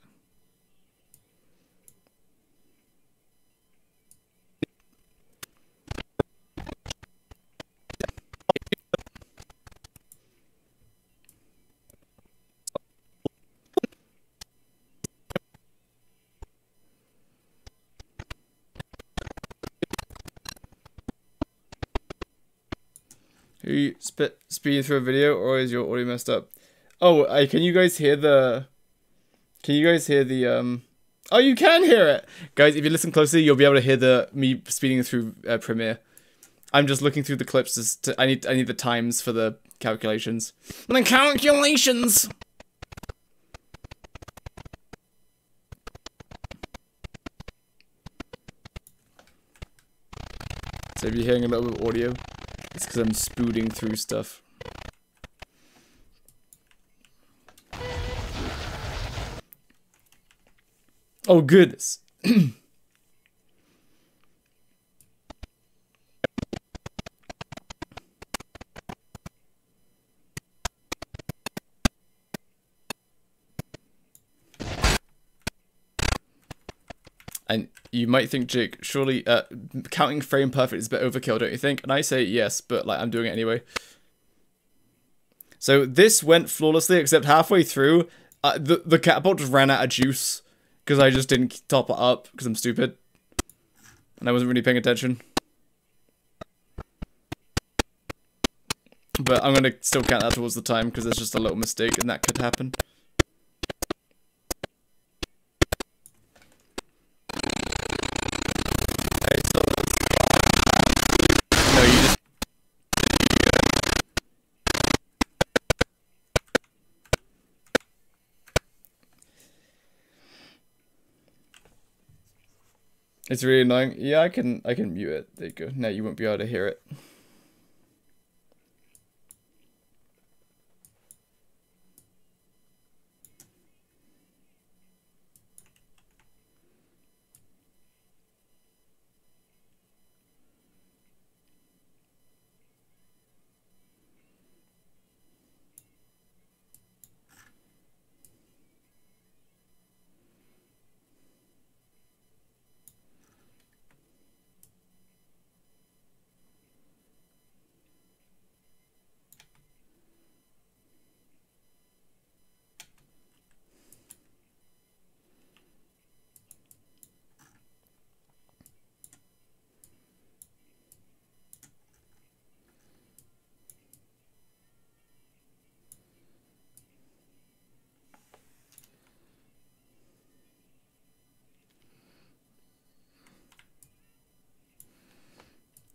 Are you speeding through a video, or is your audio messed up? Oh, can you guys hear the... Can you guys hear the, Oh, you can hear it! Guys, if you listen closely, you'll be able to hear me speeding through Premiere. I'm just looking through the clips. I need the times for the calculations. The calculations! So if you're hearing a little bit of audio, it's because I'm spooting through stuff. Oh, goodness. And you might think, Jake, surely counting frame perfect is a bit overkill, don't you think? And I say yes, but like I'm doing it anyway. So this went flawlessly, except halfway through, the catapult just ran out of juice because I just didn't top it up because I'm stupid and I wasn't really paying attention. But I'm gonna still count that towards the time because there's just a little mistake and that could happen. It's really annoying. Yeah, I can mute it. There you go. Now you won't be able to hear it.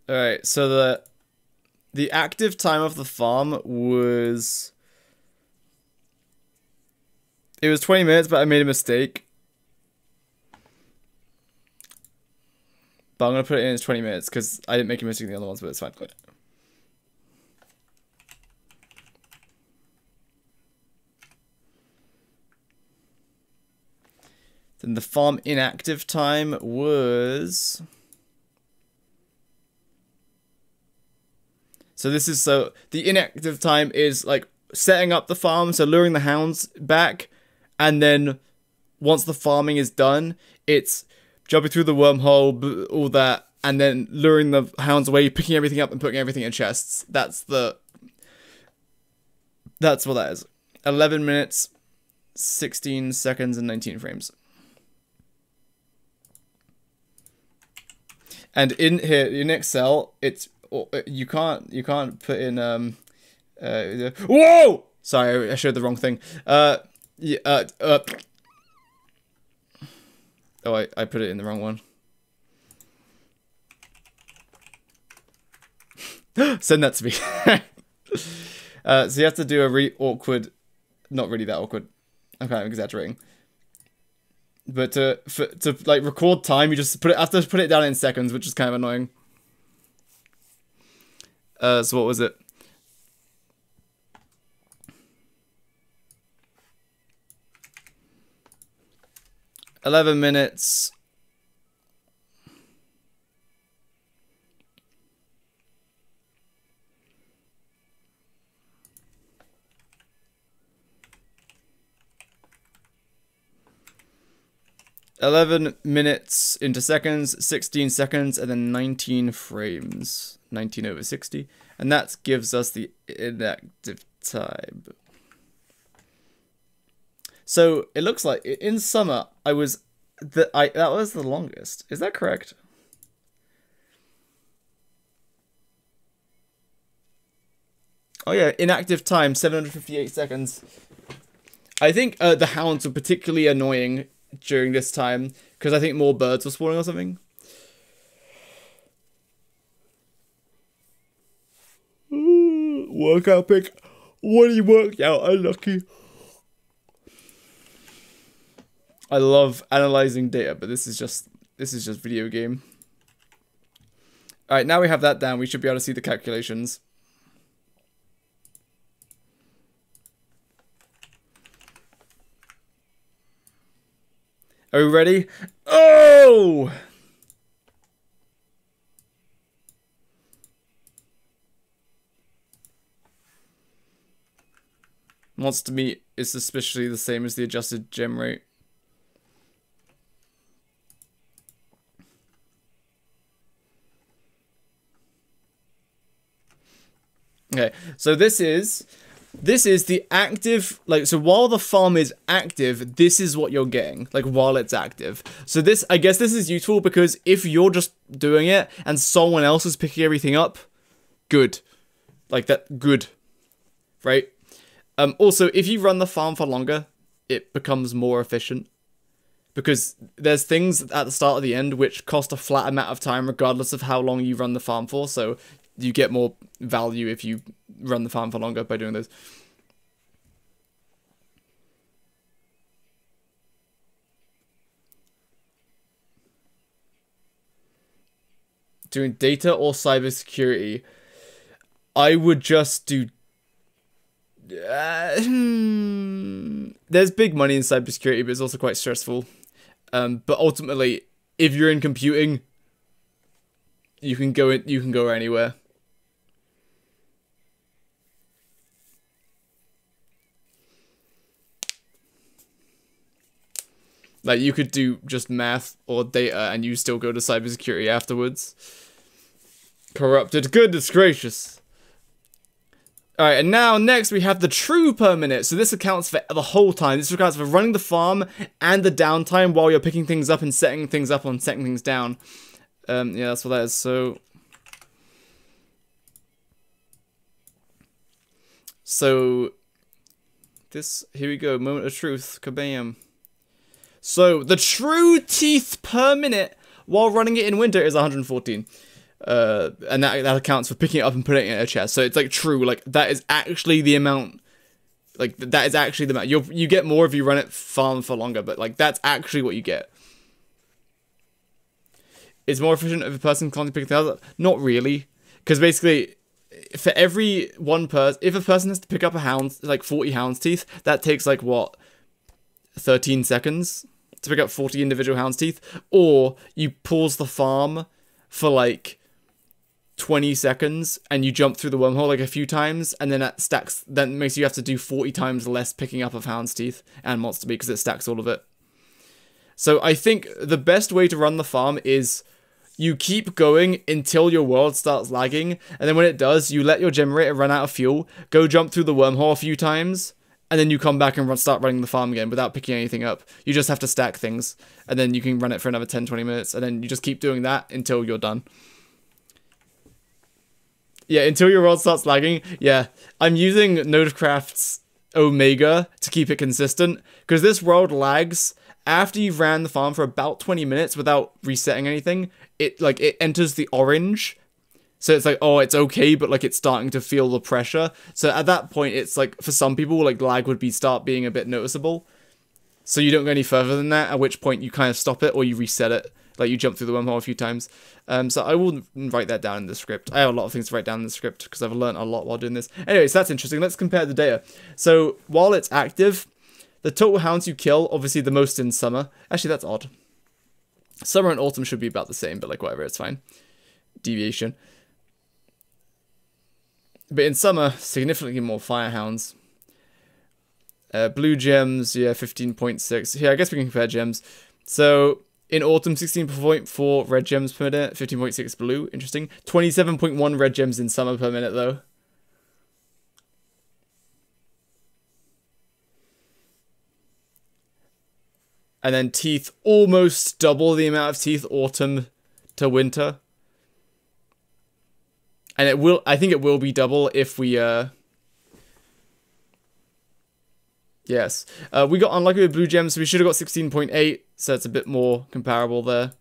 Alright, so the active time of the farm was... It was 20 minutes, but I made a mistake. But I'm going to put it in as 20 minutes, because I didn't make a mistake in the other ones, but it's fine. Then the farm inactive time was... So this is the inactive time is like setting up the farm, so luring the hounds back, and then once the farming is done, it's jumping through the wormhole, all that, and then luring the hounds away, picking everything up and putting everything in chests. That's what that is. 11 minutes, 16 seconds, and 19 frames. And in here, in Excel, it's... You can't put in whoa! Sorry, I showed the wrong thing. Oh, I put it in the wrong one. Send that to me. So you have to do a really awkward, not really that awkward. I'm kind of exaggerating. But to like record time, you just have to put it down in seconds, which is kind of annoying. So what was it? $11 minutes. 11 minutes into seconds, 16 seconds, and then 19 frames. 19 over 60. And that gives us the inactive time. So it looks like in summer that was the longest. Is that correct? Oh yeah, inactive time 758 seconds. I think the hounds were particularly annoying during this time because I think more birds were spawning or something. Workout pick. What he worked out, unlucky. I love analyzing data, but this is just video game. Alright, now we have that down, we should be able to see the calculations. Are we ready? Oh! Monster meat is suspiciously the same as the adjusted gem rate. Okay, so this is the active, like, so while the farm is active, this is what you're getting, like, while it's active. So this, I guess this is useful because if you're just doing it and someone else is picking everything up, good. Like, that, good. Right? Also, if you run the farm for longer, it becomes more efficient. Because there's things at the start or the end which cost a flat amount of time regardless of how long you run the farm for, so you get more value if you run the farm for longer by doing this. Doing data or cybersecurity, I would just do... there's big money in cybersecurity, but it's also quite stressful. But ultimately, if you're in computing, you can go anywhere. Like, you could do just math or data and you still go to cybersecurity afterwards. Corrupted. Goodness gracious. Alright, and now next we have the true per minute. So this accounts for the whole time. This accounts for running the farm and the downtime while you're picking things up and setting things up and setting things down. Yeah, that's what that is. So this, here we go, moment of truth, kabam. So the true teeth per minute while running it in winter is 114. And that accounts for picking it up and putting it in a chest. So it's like true, like that is actually the amount, like that is actually the amount. You get more if you run it farm for longer, but like that's actually what you get. It's more efficient if a person can't pick things up. Not really, because basically, for every one person, if a person has to pick up a hound, like 40 hound's teeth, that takes like what, 13 seconds to pick up 40 individual hound's teeth, or you pause the farm for like 20 seconds and you jump through the wormhole like a few times, and then that stacks, then makes you have to do 40 times less picking up of hound's teeth and monster meat because it stacks all of it. So I think the best way to run the farm is you keep going until your world starts lagging, and then when it does, you let your generator run out of fuel, go jump through the wormhole a few times, and then you come back and start running the farm again without picking anything up. You just have to stack things, and then you can run it for another 10-20 minutes, and then you just keep doing that until you're done. Yeah, until your world starts lagging. Yeah, I'm using Nodecraft's Omega to keep it consistent, because this world lags after you've ran the farm for about 20 minutes without resetting anything. It enters the orange. So it's like, oh, it's okay, but like it's starting to feel the pressure. So at that point, it's like, for some people, like lag would start being a bit noticeable. So you don't go any further than that, at which point you kind of stop it or you reset it. Like you jump through the wormhole a few times. So I will write that down in the script. I have a lot of things to write down in the script because I've learned a lot while doing this. Anyways, that's interesting. Let's compare the data. So while it's active, the total hounds you kill, obviously the most in summer. Actually, that's odd. Summer and autumn should be about the same, but like whatever, it's fine. Deviation. But in summer, significantly more firehounds. Blue gems, yeah, 15.6. Here, I guess we can compare gems. So in autumn, 16.4 red gems per minute, 15.6 blue. Interesting. 27.1 red gems in summer per minute, though. And then teeth, almost double the amount of teeth autumn to winter. And it will, I think it will be double if we, yes. We got unlucky with blue gems, so we should have got 16.8, so it's a bit more comparable there.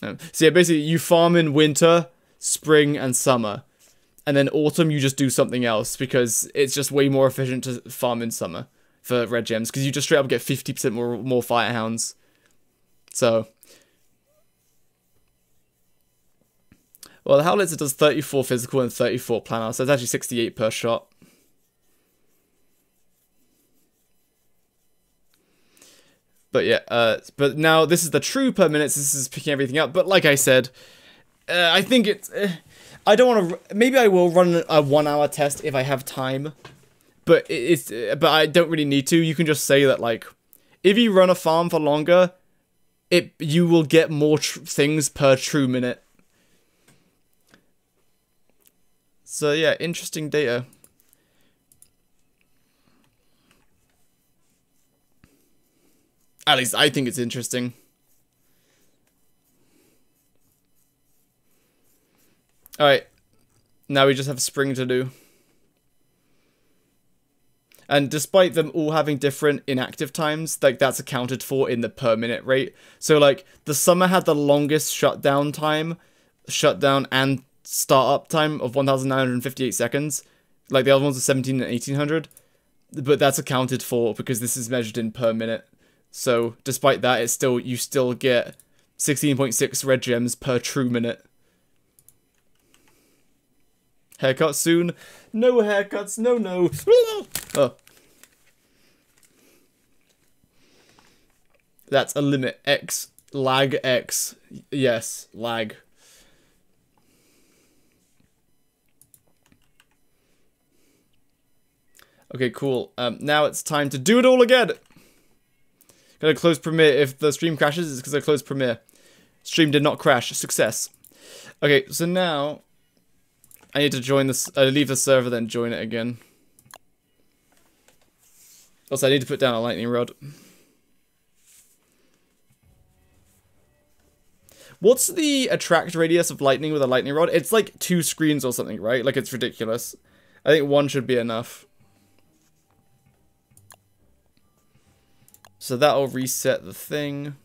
So yeah, basically you farm in winter, spring, and summer. And then autumn you just do something else, because it's just way more efficient to farm in summer for red gems, because you just straight up get 50% more firehounds. So... well, the Howlitzer does 34 physical and 34 planar, so it's actually 68 per shot. But yeah, but now this is the true per minute, so this is picking everything up. But like I said, I think it's... I don't want to... maybe I will run a 1 hour test if I have time. But but I don't really need to. You can just say that, like, if you run a farm for longer, you will get more things per true minute. So yeah, interesting data. At least I think it's interesting. Alright. Now we just have spring to do. And despite them all having different inactive times, like, that's accounted for in the per minute rate. So like, the summer had the longest shutdown and startup time of 1,958 seconds. Like, the other ones are 17 and 1800. But that's accounted for because this is measured in per minute. So despite that, you still get 16.6 red gems per true minute. Haircut soon. No haircuts. No. Oh. That's a limit. X. Lag X. Yes, lag. Okay, cool. Now it's time to do it all again. Gonna close Premiere. If the stream crashes, it's because I closed Premiere. Stream did not crash. Success. Okay, so now I need to join this. Leave the server, then join it again. Also, I need to put down a lightning rod. What's the attract radius of lightning with a lightning rod? It's like 2 screens or something, right? Like, it's ridiculous. I think 1 should be enough. So that'll reset the thing.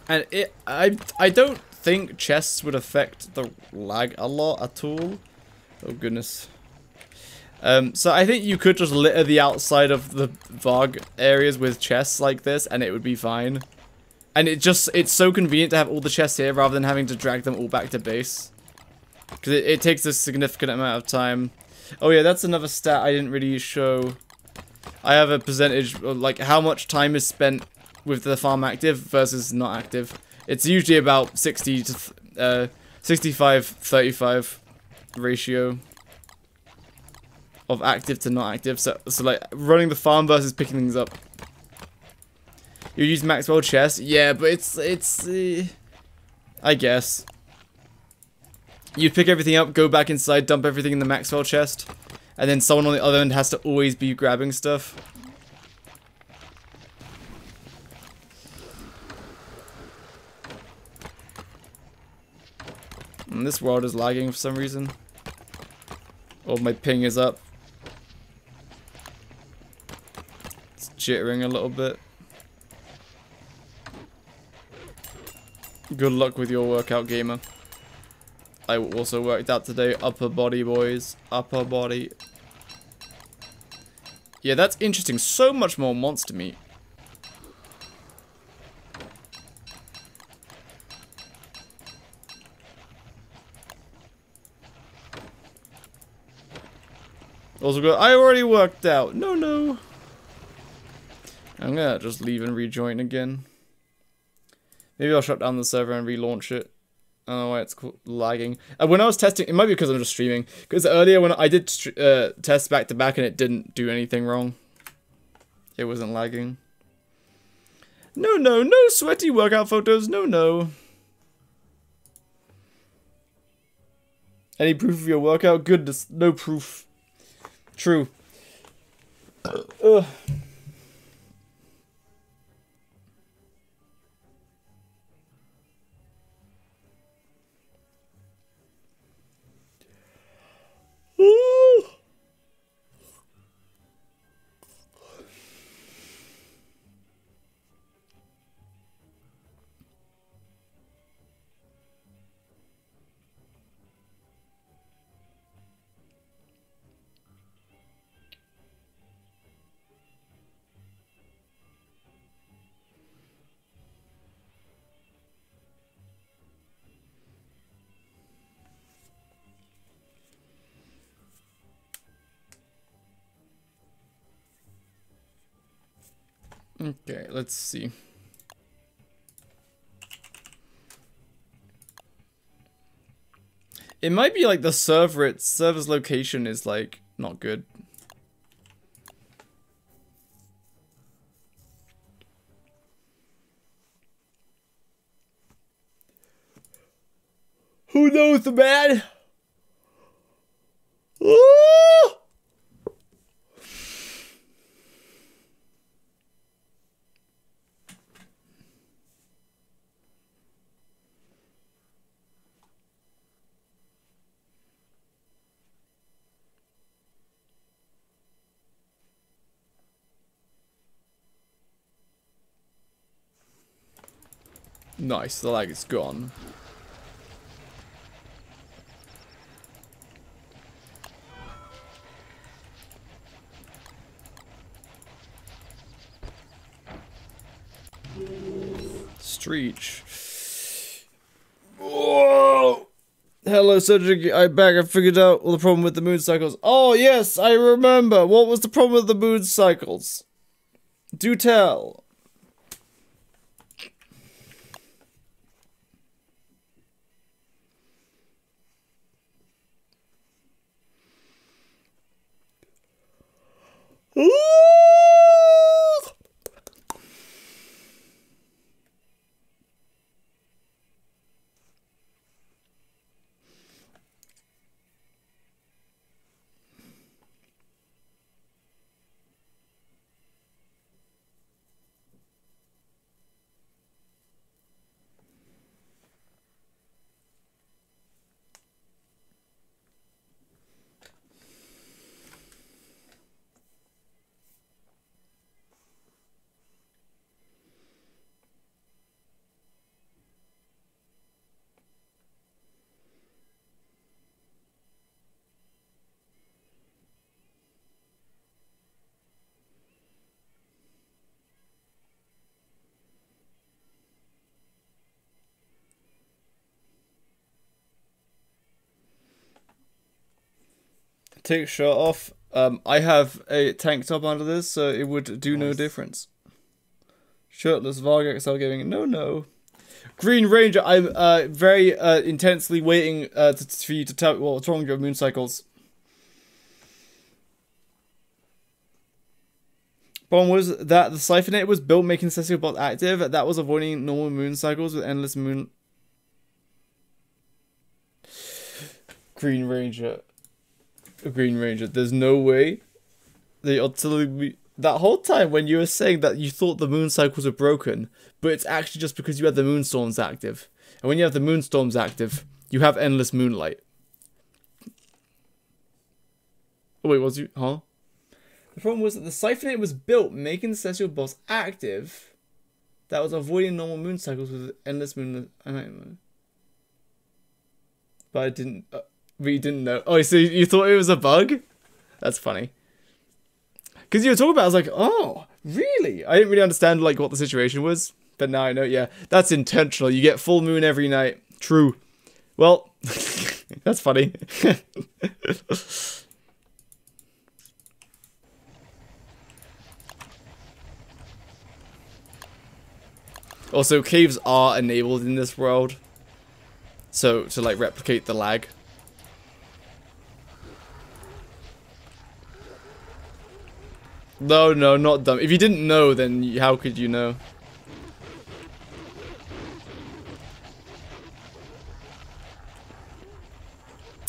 And I don't think chests would affect the lag a lot at all. Oh goodness. So I think you could just litter the outside of the Varg areas with chests like this, and it would be fine. And it's so convenient to have all the chests here rather than having to drag them all back to base. Because it takes a significant amount of time. Oh yeah, that's another stat I didn't really show. I have a percentage of like how much time is spent with the farm active versus not active. It's usually about 60 to 65-35 ratio of active to not active. So like running the farm versus picking things up. You use Maxwell chest? Yeah, but it's I guess. You pick everything up, go back inside, dump everything in the Maxwell chest, and then someone on the other end has to always be grabbing stuff. And this world is lagging for some reason. Oh, my ping is up. It's jittering a little bit. Good luck with your workout, gamer. I also worked out today. Upper body, boys. Upper body. Yeah, that's interesting. So much more monster meat. Also good. I already worked out. No, no. I'm gonna just leave and rejoin again. Maybe I'll shut down the server and relaunch it. I don't know why it's lagging. When I was testing, it might be because I'm just streaming. Because earlier when I did test back to back and it didn't do anything wrong. It wasn't lagging. No, no, no sweaty workout photos. No, no. Any proof of your workout? Goodness, no proof. True. Ugh. Okay, let's see. It might be like the server's location is like not good. Who knows, man? Ooh! Nice, the lag is gone. Streech. Whoa! Hello, Cedric. I'm back. I figured out the problem with the moon cycles. Oh, yes, I remember. What was the problem with the moon cycles? Do tell. Ooh! Take shirt off. I have a tank top under this, so it would do no difference. Shirtless Varg XL Gaming. No, no. Green Ranger. I'm very intensely waiting for you to tell what's wrong with your moon cycles. Problem was that the Siphonator was built making Celestial Bolt active. That was avoiding normal moon cycles with endless moon. Green Ranger. Green Ranger. There's no way they are telling me that whole time when you were saying that you thought the moon cycles were broken, but it's actually just because you had the moonstorms active. And when you have the moonstorms active, you have endless moonlight. Oh wait, was you? Huh? The problem was that the Siphonator was built making the Celestial Bolts active. That was avoiding normal moon cycles with endless moon. But I didn't. We didn't know. Oh, so you thought it was a bug? That's funny. Because you were talking about it, I was like, oh, really? I didn't really understand like what the situation was. But now I know, yeah. That's intentional. You get full moon every night. True. Well, that's funny. Also, caves are enabled in this world. So, to like replicate the lag. No, not dumb. If you didn't know, then how could you know?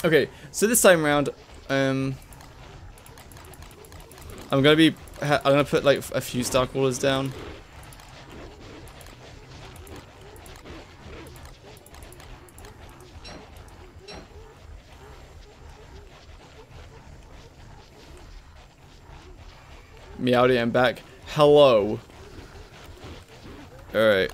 Okay, so this time around, I'm gonna put like a few star crawlers down. Meowdy, I'm back. Hello. Alright.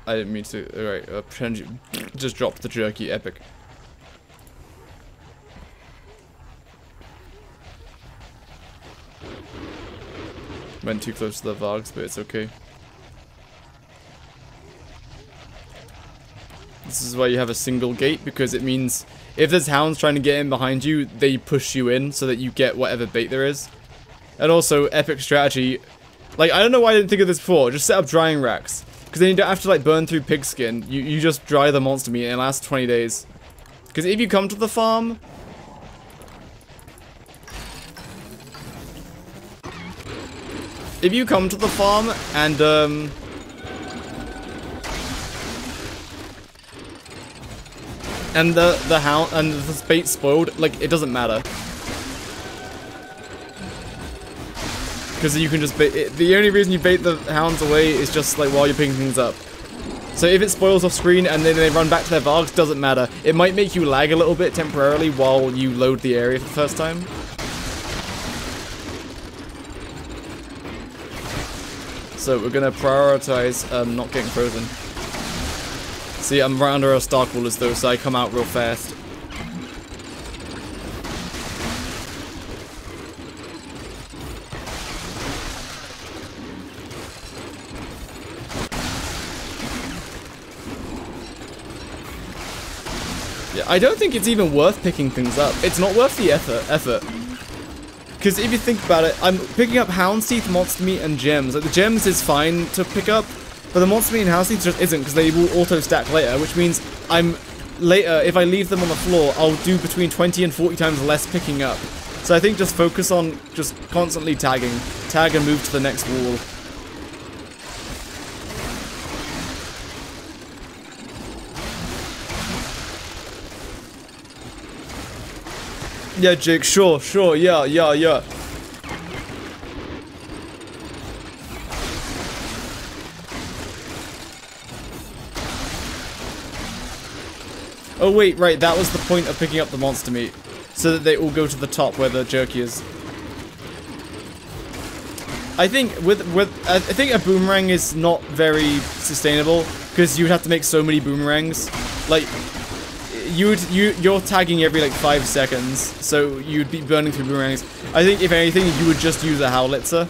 I didn't mean to. Alright, pretend you just dropped the jerky. Epic. Went too close to the Vargs, but it's okay. This is why you have a single gate, because it means if there's hounds trying to get in behind you, they push you in so that you get whatever bait there is. And also, epic strategy. Like, I don't know why I didn't think of this before. Just set up drying racks. Because then you don't have to like burn through pigskin. You just dry the monster meat and it lasts 20 days. Because if you come to the farm... If you come to the farm and the hound and the bait's spoiled, like it doesn't matter. Because you can just bait it. The only reason you bait the hounds away is just like while you're picking things up. So if it spoils off screen and then they run back to their Vargs, doesn't matter. It might make you lag a little bit temporarily while you load the area for the first time. So we're gonna prioritize not getting frozen. See, I'm right under our star crawlers though, so I come out real fast. I don't think it's even worth picking things up. It's not worth the effort. Because if you think about it, I'm picking up Hound's Teeth, Monster Meat, and Gems. Like, the Gems is fine to pick up, but the Monster Meat and Hound's Teeth just isn't, because they will auto-stack later, which means later, if I leave them on the floor, I'll do between 20 and 40 times less picking up. So I think just focus on just constantly tagging. Tag and move to the next wall. Yeah, Jake, sure, yeah. Oh wait, right, that was the point of picking up the monster meat. So that they all go to the top where the jerky is. I think I think a boomerang is not very sustainable, because you would have to make so many boomerangs. Like, you're tagging every like 5 seconds, so you'd be burning through boomerangs. I think if anything, you would just use a howlitzer.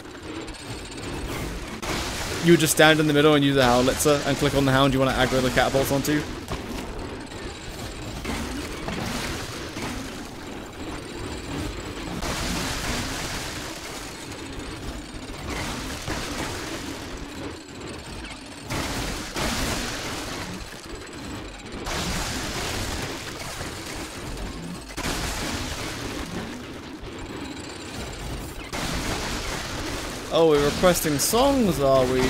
you would just stand in the middle and use a howitzer and click on the hound you want to aggro the catapults onto. Oh, we're requesting songs, are we?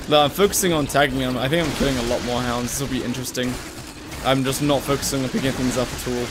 No, I'm focusing on tagging them. I think I'm killing a lot more hounds. This will be interesting. I'm just not focusing on picking things up at all.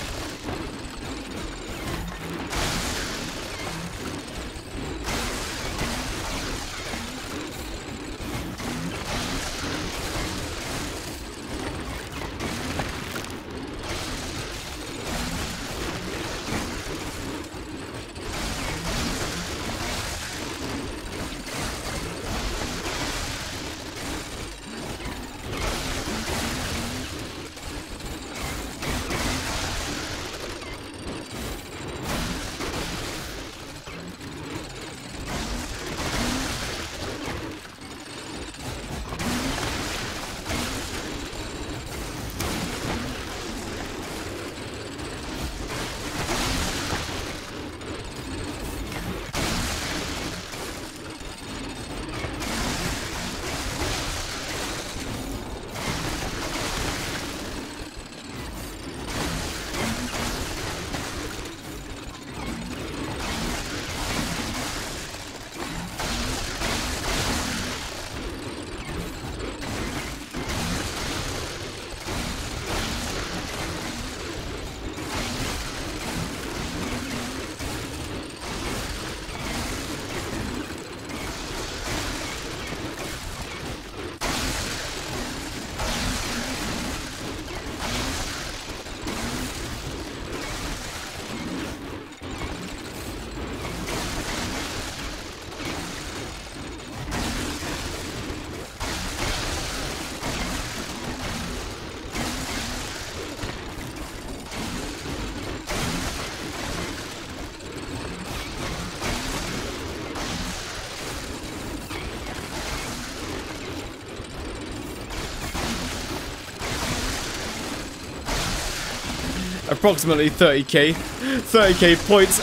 Approximately 30k. 30k points.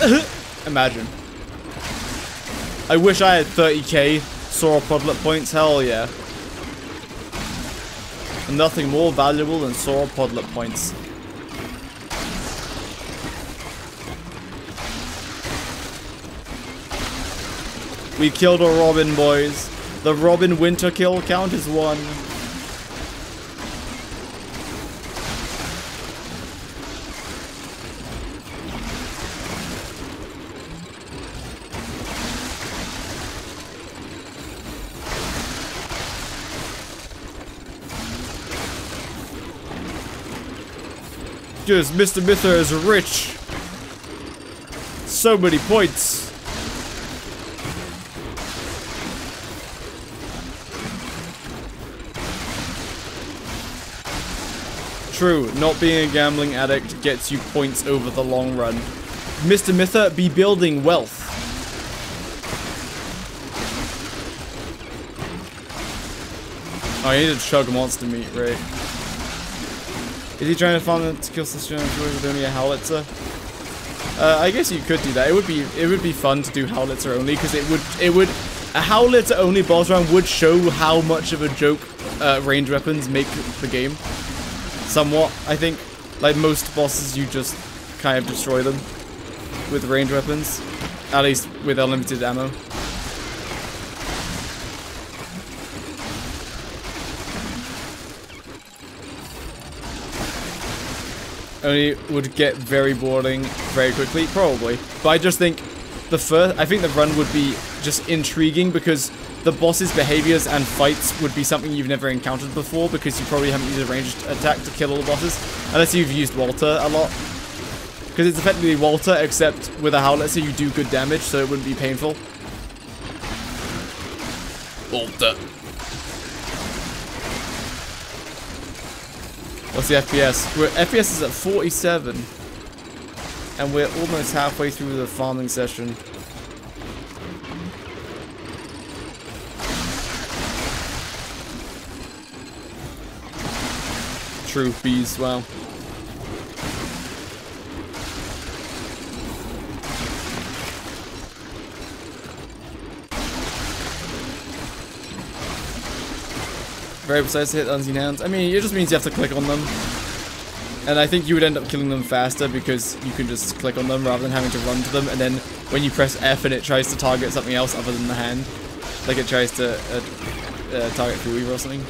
Imagine. I wish I had 30k sauropodlet points. Hell yeah. Nothing more valuable than sauropodlet points. We killed a robin, boys. The robin winter kill count is 1. Just Mr. Mither is rich. So many points. True, not being a gambling addict gets you points over the long run. Mr. Mither, be building wealth. Oh, I need to chug monster meat, right? Is he trying to farm them to kill Sister with only a howitzer? I guess you could do that. It would be fun to do Howlitzer only, because it would a Howlitzer only boss round would show how much of a joke range weapons make the game. Somewhat, I think. Like most bosses, you just kind of destroy them with range weapons, at least with unlimited ammo. Only would get very boring very quickly, probably. But I just think I think the run would be just intriguing, because the boss's behaviors and fights would be something you've never encountered before, because you probably haven't used a ranged attack to kill all the bosses, unless you've used Walter a lot. Because it's effectively Walter, except with a Howlitzer you do good damage, so it wouldn't be painful. Walter. What's the FPS? FPS is at 47. And we're almost halfway through the farming session. True, bees, wow. Very precise to hit unseen hounds. I mean, it just means you have to click on them. And I think you would end up killing them faster, because you can just click on them rather than having to run to them. And then when you press F and it tries to target something else other than the hand, like it tries to target Fui or something.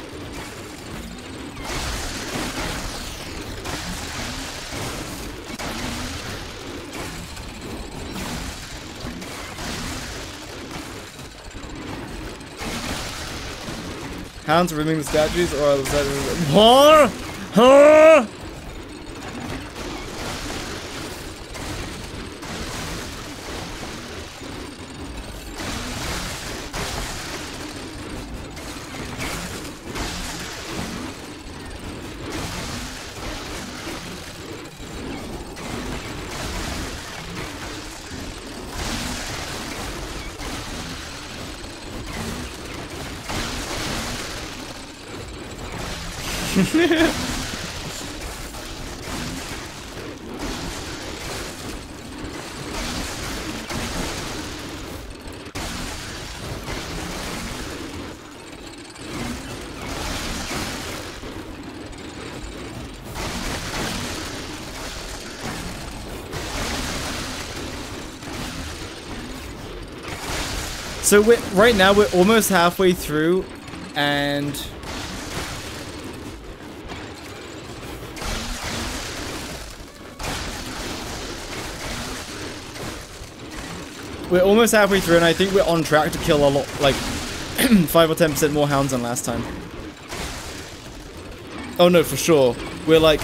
Hounds rimming the statues, or are the statues? Huh? Huh? So right now we're almost halfway through, and and I think we're on track to kill a lot, like 5 or 10% more hounds than last time. Oh no, for sure. We're like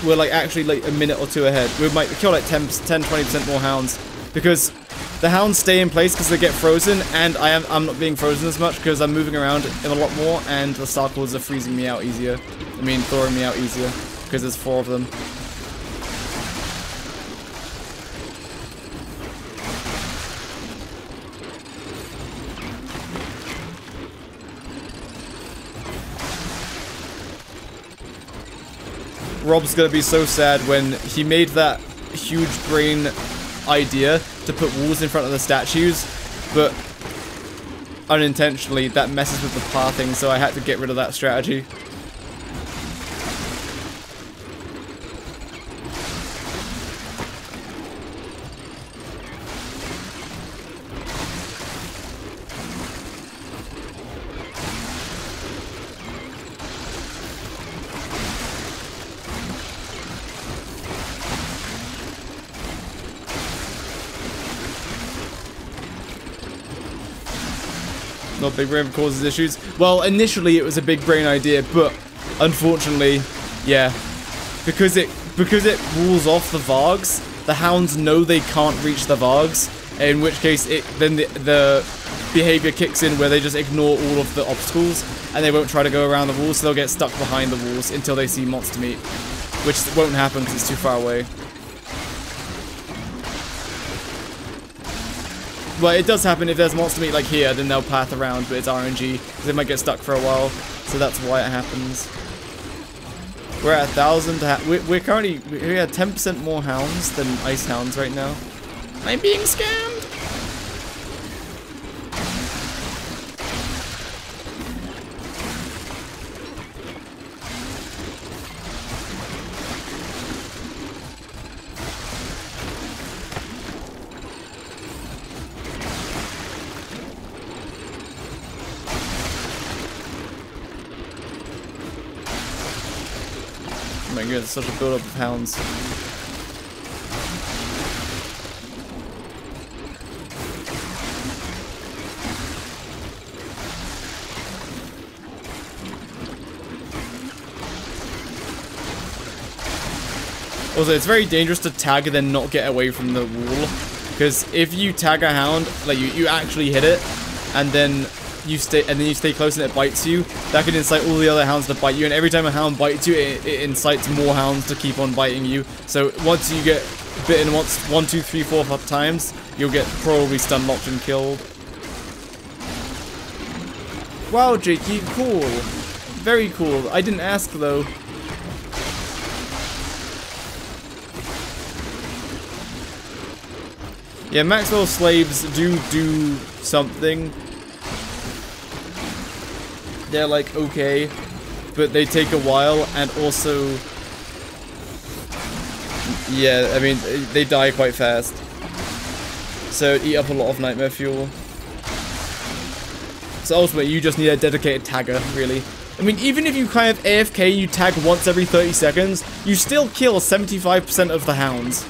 actually like a minute or two ahead. We might kill like 10-20% more hounds, because the hounds stay in place because they get frozen, and I'm not being frozen as much because I'm moving around a lot more, and the Star Claws are freezing me out easier. I mean, thawing me out easier, because there's 4 of them. Rob's gonna be so sad when he made that huge brain idea to put walls in front of the statues, but unintentionally that messes with the pathing, so I had to get rid of that strategy. Not big brain causes issues. Well, initially it was a big brain idea, but unfortunately, yeah, because it rules off the Vargs, the hounds know they can't reach the Vargs, in which case then the behavior kicks in where they just ignore all of the obstacles and they won't try to go around the walls, so they'll get stuck behind the walls until they see monster meat, which won't happen because it's too far away. Well, it does happen if there's monster meat like here, then they'll path around, but it's RNG, because they might get stuck for a while, so that's why it happens. We're at 1,000. We're currently we have 10% more hounds than ice hounds right now. I'm being scammed. Oh my god, there's such a build-up of hounds. Also, it's very dangerous to tag and then not get away from the wall, because if you tag a hound, like you actually hit it, and then you stay close and it bites you, that can incite all the other hounds to bite you, and every time a hound bites you, it incites more hounds to keep on biting you. So once you get bitten once, 1, 2, 3, 4, 5 times, you'll get probably stun locked and killed. Wow, Jakey, cool. Very cool. I didn't ask though. Yeah, Maxwell slaves do something. They're like okay, but they take a while, and also, yeah, I mean, they die quite fast. So eat up a lot of nightmare fuel. So ultimately, you just need a dedicated tagger, really. I mean, even if you kind of AFK, you tag once every 30 seconds, you still kill 75% of the hounds.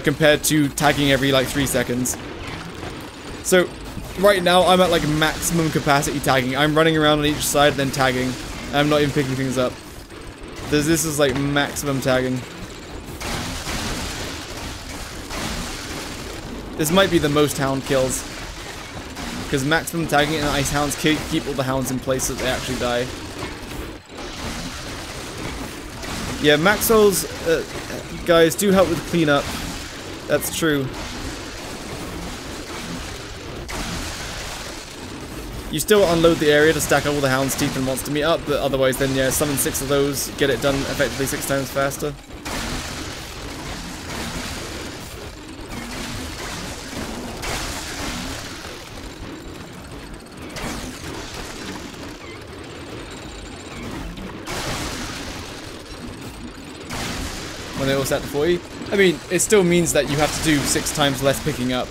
Compared to tagging every like 3 seconds. So right now I'm at like maximum capacity tagging. I'm running around on each side then tagging. I'm not even picking things up. This is like maximum tagging. This might be the most hound kills, because maximum tagging and ice hounds keep all the hounds in place so that they actually die. Yeah, Maxwell's guys do help with cleanup. That's true. You still unload the area to stack up all the hound's teeth and monster meat up, but otherwise then, yeah, summon 6 of those, get it done effectively 6 times faster. When they all set to 40. I mean, it still means that you have to do 6 times less picking up.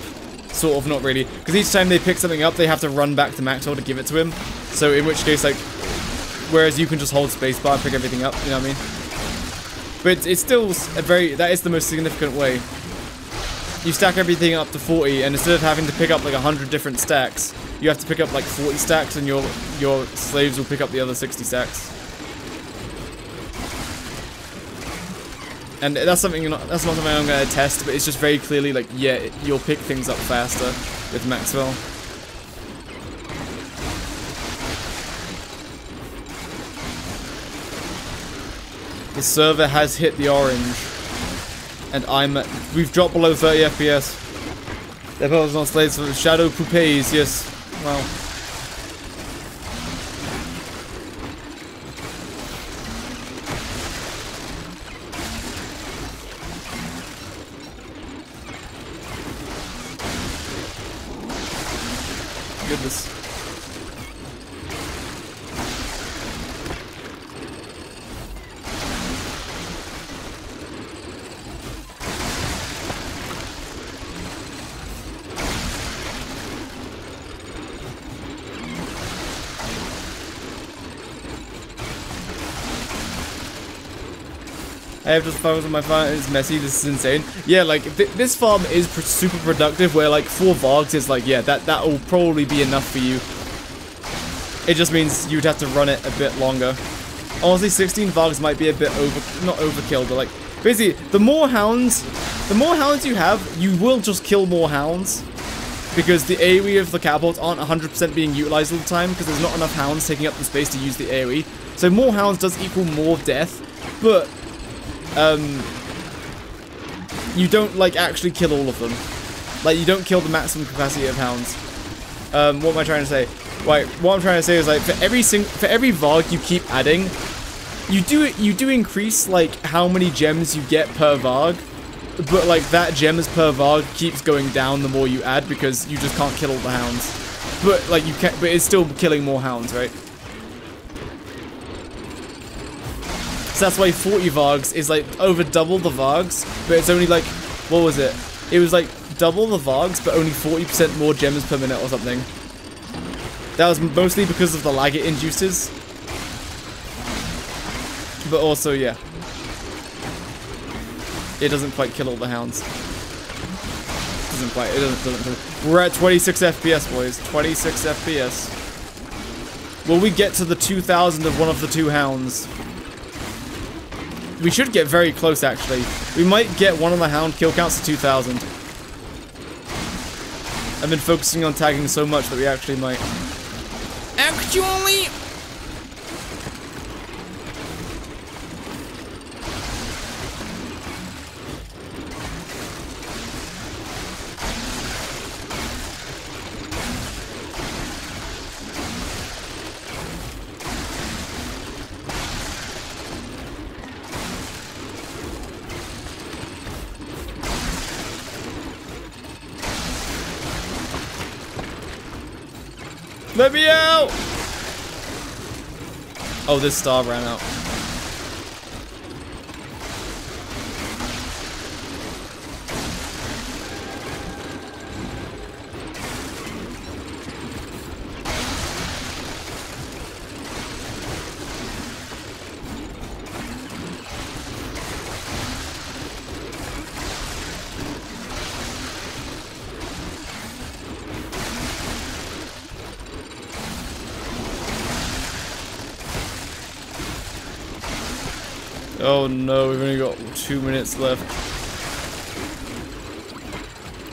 Sort of, not really. Because each time they pick something up, they have to run back to Maxwell to give it to him. So in which case, like, whereas you can just hold spacebar and pick everything up, you know what I mean? But it's still that is the most significant way. You stack everything up to 40, and instead of having to pick up like 100 different stacks, you have to pick up like 40 stacks, and your slaves will pick up the other 60 stacks. And that's not something I'm going to test, but it's just very clearly like, yeah, you'll pick things up faster with Maxwell. The server has hit the orange, and we've dropped below 30 FPS. Their purpose on slaves for shadow poupées, yes. Wow. Goodness. I have just found on my farm, it's messy, this is insane. Yeah, like, this farm is super productive, where, like, 4 Vargs is like, yeah, that will probably be enough for you. It just means you'd have to run it a bit longer. Honestly, 16 Vargs might be a bit not overkill, but, like, basically, the more hounds you have, you will just kill more hounds. Because the AoE of the catapults aren't 100% being utilized all the time, because there's not enough hounds taking up the space to use the AoE. So more hounds does equal more death, but you don't, like, actually kill all of them. Like, you don't kill the maximum capacity of hounds. What am I trying to say? Right, what I'm trying to say is, like, for every Varg you keep adding, You do increase like how many gems you get per Varg, but like that gems per Varg keeps going down the more you add because you just can't kill all the hounds. But like you can, but it's still killing more hounds, right? So that's why 40 Vargs is like over double the Vargs, but it's only like, what was it? It was like double the Vargs, but only 40% more gems per minute or something. That was mostly because of the lag it induces. But also, yeah. It doesn't quite kill all the hounds. Doesn't quite, it doesn't. We're at 26 FPS, boys. 26 FPS. Will we get to the 2,000 of one of the two hounds? We should get very close, actually. We might get one of the hound kill counts to 2,000. I've been focusing on tagging so much that we actually might. Actually, Let me out! Oh, this star ran out. Oh no, we've only got 2 minutes left.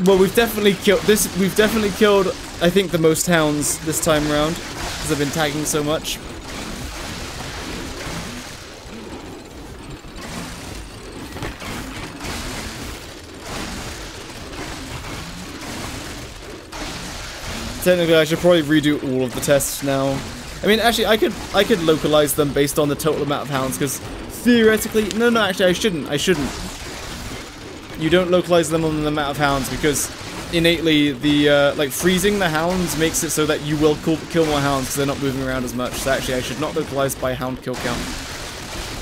Well, we've definitely killed this. We've definitely killed, I think, the most hounds this time around because I've been tagging so much. Technically, I should probably redo all of the tests now. I mean, actually, I could localize them based on the total amount of hounds, because theoretically, no, actually, I shouldn't. You don't localize them on the amount of hounds, because innately, the, like, freezing the hounds makes it so that you will kill more hounds, because they're not moving around as much. So actually, I should not localize by hound kill count.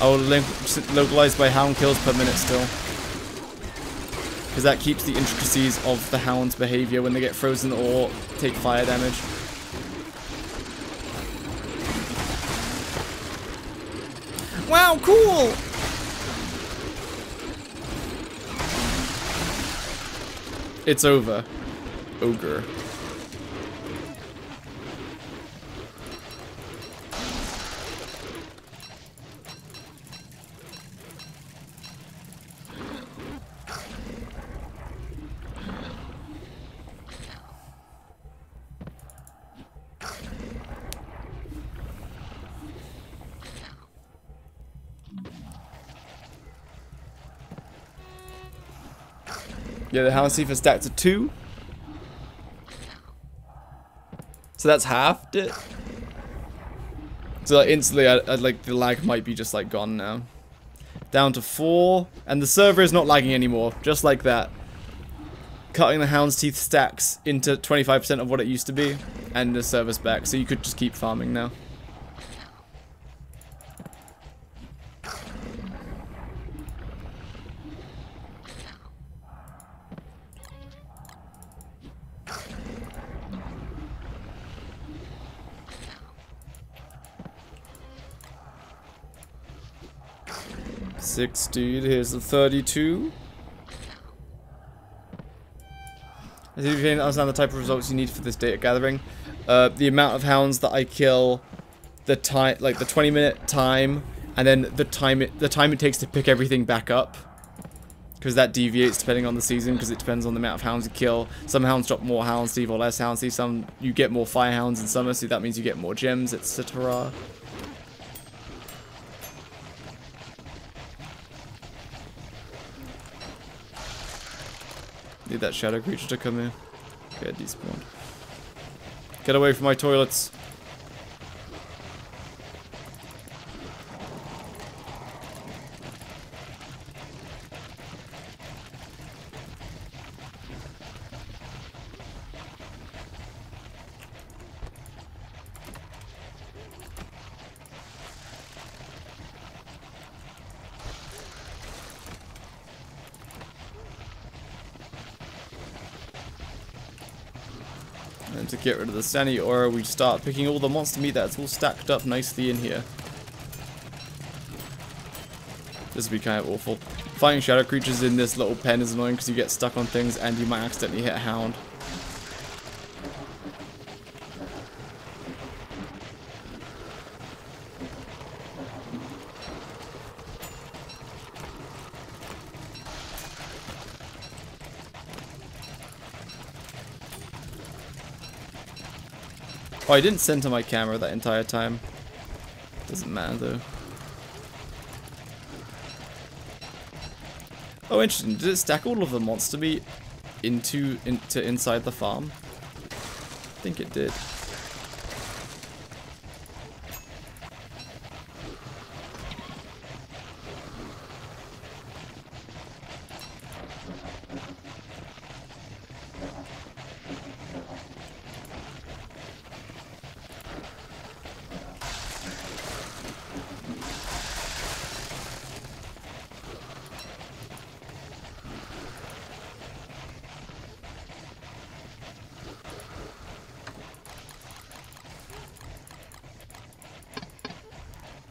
I will localize by hound kills per minute still. Because that keeps the intricacies of the hound's behavior when they get frozen or take fire damage. wow, cool! It's over. Ogre. Yeah, the hound thief is stacked to 2. So that's halved it. So like instantly, I'd like the lag might be just like gone now. Down to 4, and the server is not lagging anymore. Just like that. Cutting the hound's teeth stacks into 25% of what it used to be, and the server's back. So you could just keep farming now. $60, here's the 32. As you can understand the type of results you need for this data gathering. The amount of hounds that I kill, the time, like the 20-minute time, and then the time it takes to pick everything back up. Because that deviates depending on the season, because it depends on the amount of hounds you kill. Some hounds drop more hounds, Steve, or less hounds, Steve. Some you get more fire hounds in summer, so that means you get more gems, etc. Need that shadow creature to come in. Get despawned. Get away from my toilets. to get rid of the Sani, or we start picking all the monster meat that's all stacked up nicely in here. This would be kind of awful. Fighting shadow creatures in this little pen is annoying because you get stuck on things and you might accidentally hit a hound. Oh, I didn't center my camera that entire time. Doesn't matter though. Oh, interesting. Did it stack all of the monster meat into inside the farm? I think it did.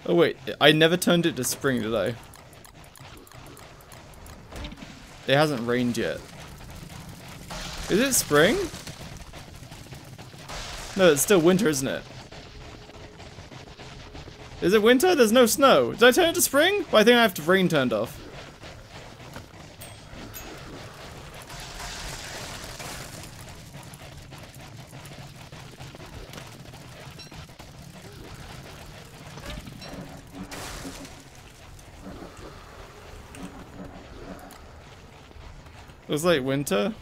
Oh wait, I never turned it to spring, did I? It hasn't rained yet. Is it spring? No, it's still winter, isn't it? Is it winter? There's no snow. Did I turn it to spring? Well, I think I have to rain turned off. It was like winter.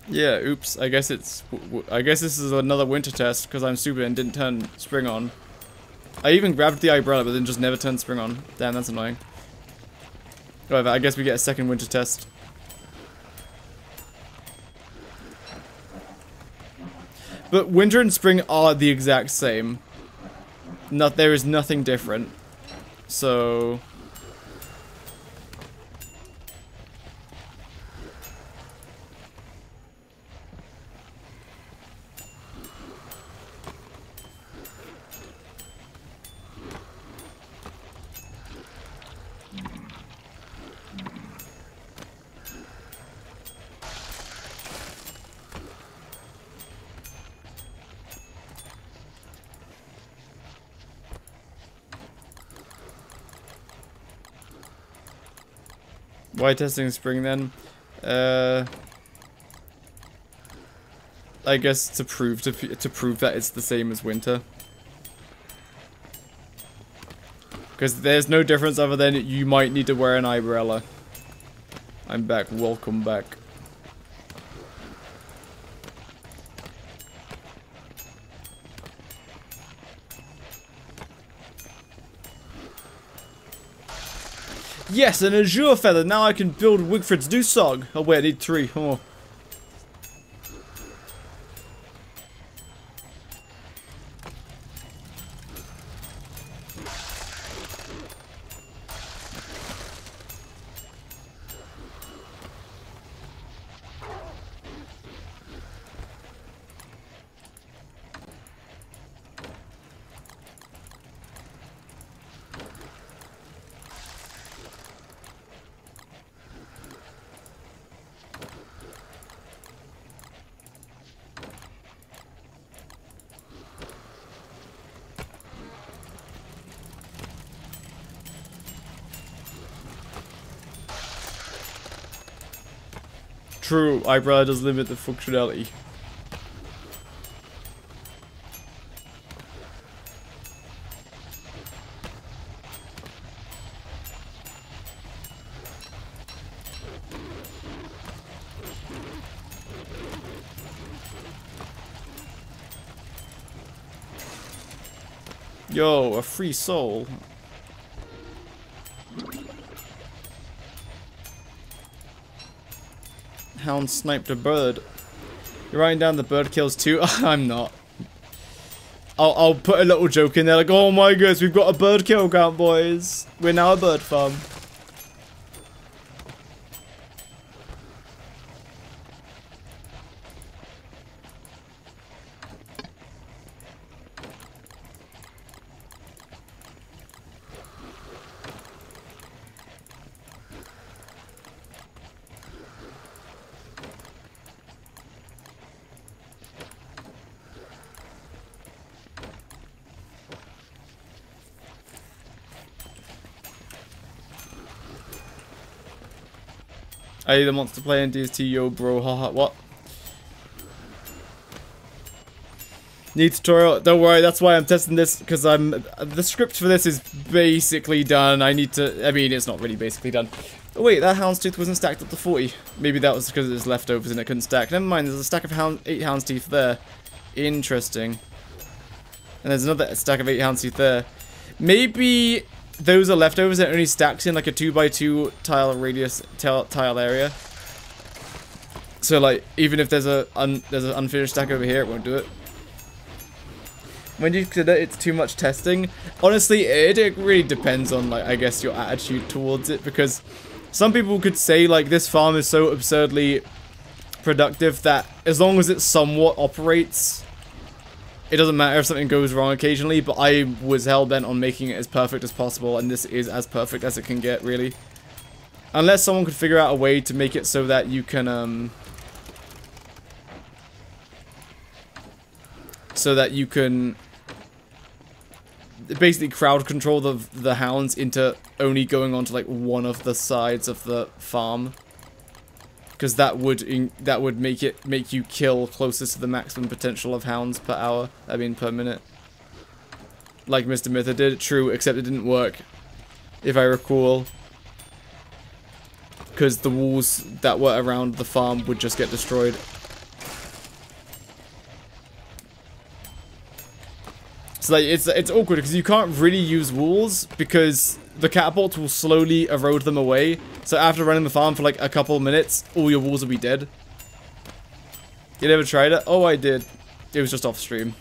Yeah, oops. I guess it's. I guess this is another winter test because I'm stupid and didn't turn spring on. I even grabbed the umbrella, but then just never turned spring on. Damn, that's annoying. However, I guess we get a second winter test. But winter and spring are the exact same. There is nothing different. So... why testing spring then? I guess to prove that it's the same as winter. Because there's no difference other than you might need to wear an umbrella. I'm back. Welcome back. Yes, an azure feather. Now I can build Wigfrid's new song. Oh wait, I need 3. Oh. True, eyebrow does limit the functionality. Yo, a free soul. Hound sniped a bird. You're writing down the bird kills too? I'm not. I'll put a little joke in there like, oh my goodness, we've got a bird kill count, boys. We're now a bird farm. I either wants to play in DST, yo bro, haha, what? Need tutorial, don't worry, that's why I'm testing this, because the script for this is basically done. I mean, it's not really basically done. Oh wait, that houndstooth wasn't stacked up to 40. Maybe that was because it was leftovers and it couldn't stack. Never mind, there's a stack of 8 houndsteeth there. Interesting. And there's another stack of 8 houndsteeth there. Maybe those are leftovers and it only stacks in like a 2x2 tile radius tile area. So like, even if there's an unfinished stack over here, it won't do it. When you consider it's too much testing, honestly, it really depends on, like, I guess your attitude towards it, because some people could say, like, this farm is so absurdly productive that as long as it somewhat operates, it doesn't matter if something goes wrong occasionally, but I was hell-bent on making it as perfect as possible, and this is as perfect as it can get, really. Unless someone could figure out a way to make it so that you can, basically crowd control the hounds into only going onto like one of the sides of the farm, because that would make you kill closest to the maximum potential of hounds per hour. I mean per minute, like Mr. Mytha did. True, except it didn't work, if I recall, because the walls that were around the farm would just get destroyed. So like, it's awkward because you can't really use walls because the catapults will slowly erode them away. So after running the farm for like a couple of minutes, all your walls will be dead. You never tried it? Oh, I did. It was just off stream.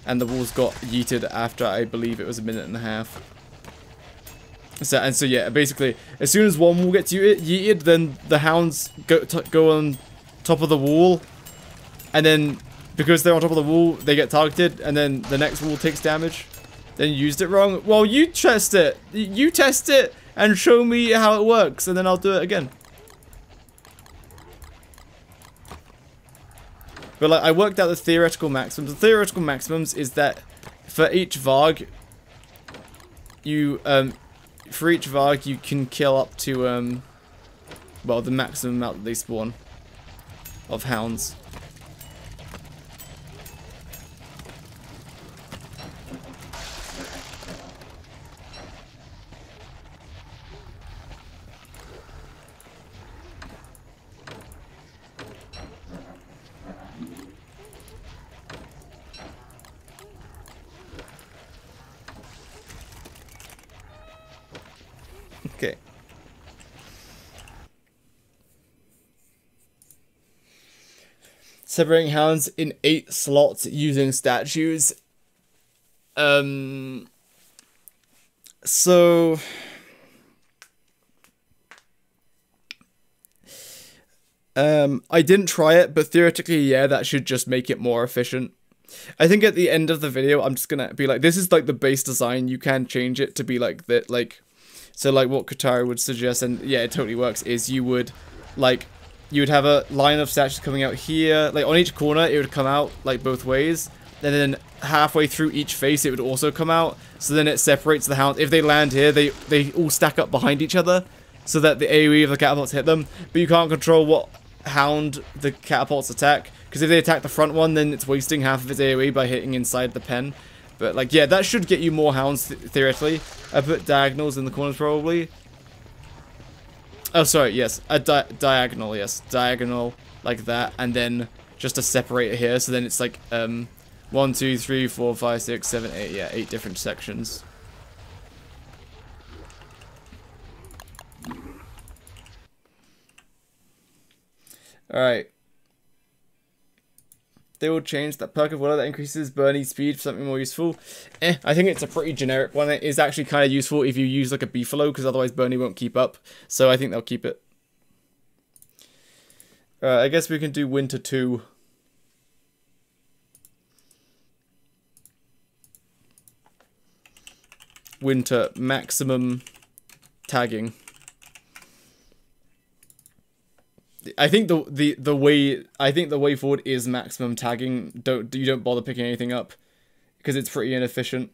And the walls got yeeted after, I believe it was a minute and a half. So yeah, basically, as soon as one wall gets yeeted, then the hounds go on top of the wall. And then, because they're on top of the wall, they get targeted, and then the next wall takes damage. Then you used it wrong. Well, you test it. You test it and show me how it works, and then I'll do it again. But like, I worked out the theoretical maximums. The theoretical maximums is that for each Varg, you can kill up to well, the maximum amount that they spawn of hounds. Okay. Separating hounds in 8 slots using statues. So I didn't try it, but theoretically, yeah, that should just make it more efficient. I think at the end of the video, I'm just gonna be like, this is like the base design. You can change it to be like that, like. So like what Katara would suggest, and yeah, it totally works, is you would have a line of statues coming out here, like on each corner it would come out like both ways, and then halfway through each face it would also come out, so then it separates the hounds. If they land here, they all stack up behind each other, so that the AoE of the catapults hit them, but you can't control what hound the catapults attack, because if they attack the front one, then it's wasting half of its AoE by hitting inside the pen. But, like, yeah, that should get you more hounds, theoretically. I put diagonals in the corners, probably. Oh, sorry, yes. A diagonal, yes. Diagonal, like that. And then just a separator here. So then it's, like, 1, 2, 3, 4, 5, 6, 7, 8. Yeah, 8 different sections. Alright. They will change that perk of water that increases burning speed for something more useful. I think it's a pretty generic one. It is actually kind of useful if you use like a beefalo, because otherwise Bernie won't keep up. So I think they'll keep it. I guess we can do Winter 2. Winter maximum tagging. I think the way forward is maximum tagging. You don't bother picking anything up because it's pretty inefficient.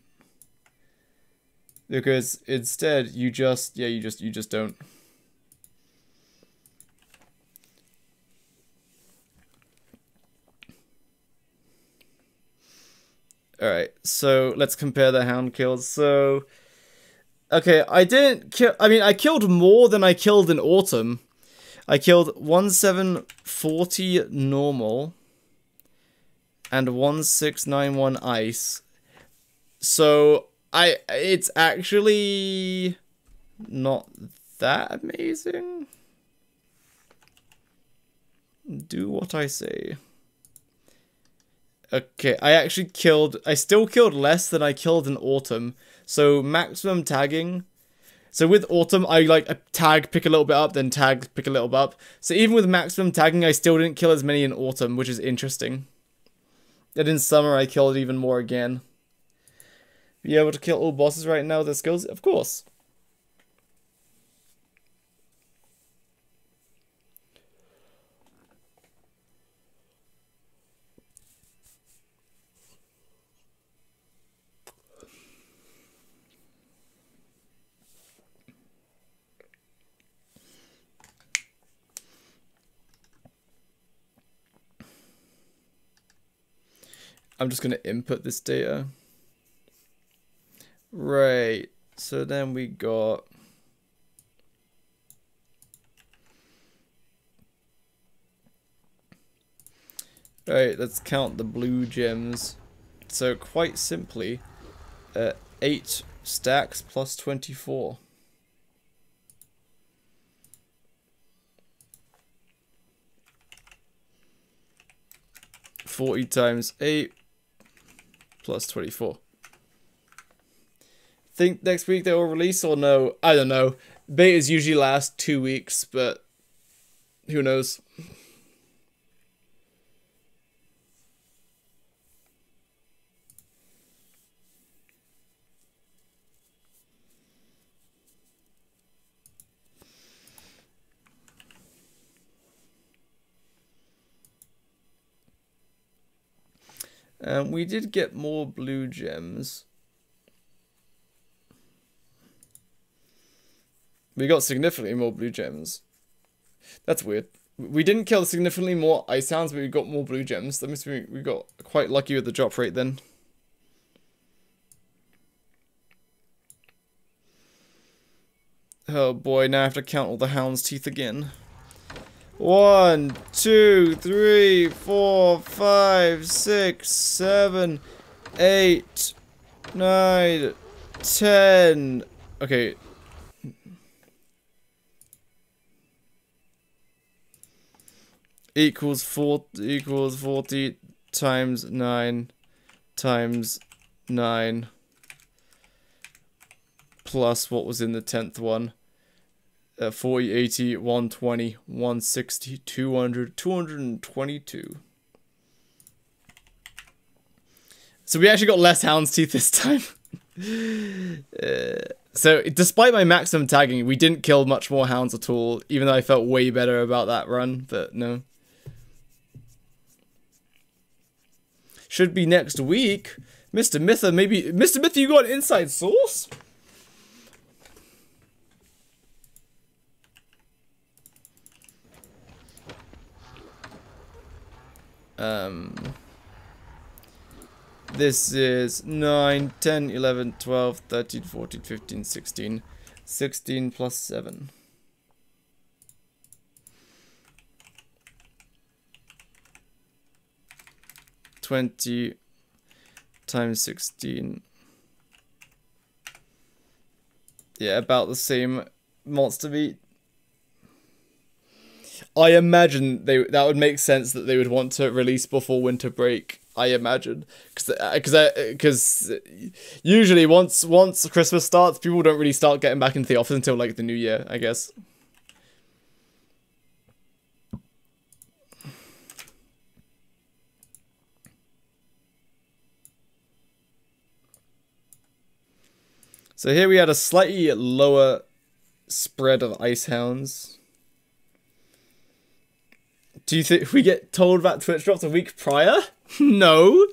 Because instead you just don't. Alright, so let's compare the hound kills. So, okay, I didn't kill, I mean, I killed more than I killed in autumn. I killed 1740 normal and 1691 ice. So, it's actually not that amazing. Do what I say. Okay, I still killed less than I killed in autumn. So maximum tagging. So with autumn, I like a tag, pick a little bit up, then tag, pick a little bit up. So even with maximum tagging, I still didn't kill as many in autumn, which is interesting. And in summer, I killed even more again. Be able to kill all bosses right now with their skills? Of course. I'm just going to input this data. Right. So then we got... Right, let's count the blue gems. So quite simply, 8 stacks plus 24. $40 times 8 plus 24. Think next week they will release or no? I don't know. Betas usually last 2 weeks, but who knows? We did get more blue gems. We got significantly more blue gems. That's weird. We didn't kill significantly more ice hounds, but we got more blue gems. That means we got quite lucky with the drop rate then. Oh boy, now I have to count all the hound's teeth again. 1, 2, 3, 4, 5, 6, 7, 8, 9, 10. Okay. Equals 40 times 9 times 9 plus what was in the 10th one. 40, 80, 120, 160, 200, 222. So we actually got less hound's teeth this time. So despite my maximum tagging, we didn't kill much more hounds at all, even though I felt way better about that run, but no. Should be next week. Mr. Mitha, maybe... Mr. Mitha, you got an inside source? This is 9, 10, 11, 12, 13, 14, 15, 16. 16 plus 7. $20 times 16. Yeah, about the same monster meat. I imagine that would make sense that they would want to release before winter break. I imagine, because usually once Christmas starts, people don't really start getting back into the office until like the new year, I guess. So here we had a slightly lower spread of ice hounds. Do you think we get told about Twitch drops a week prior? No.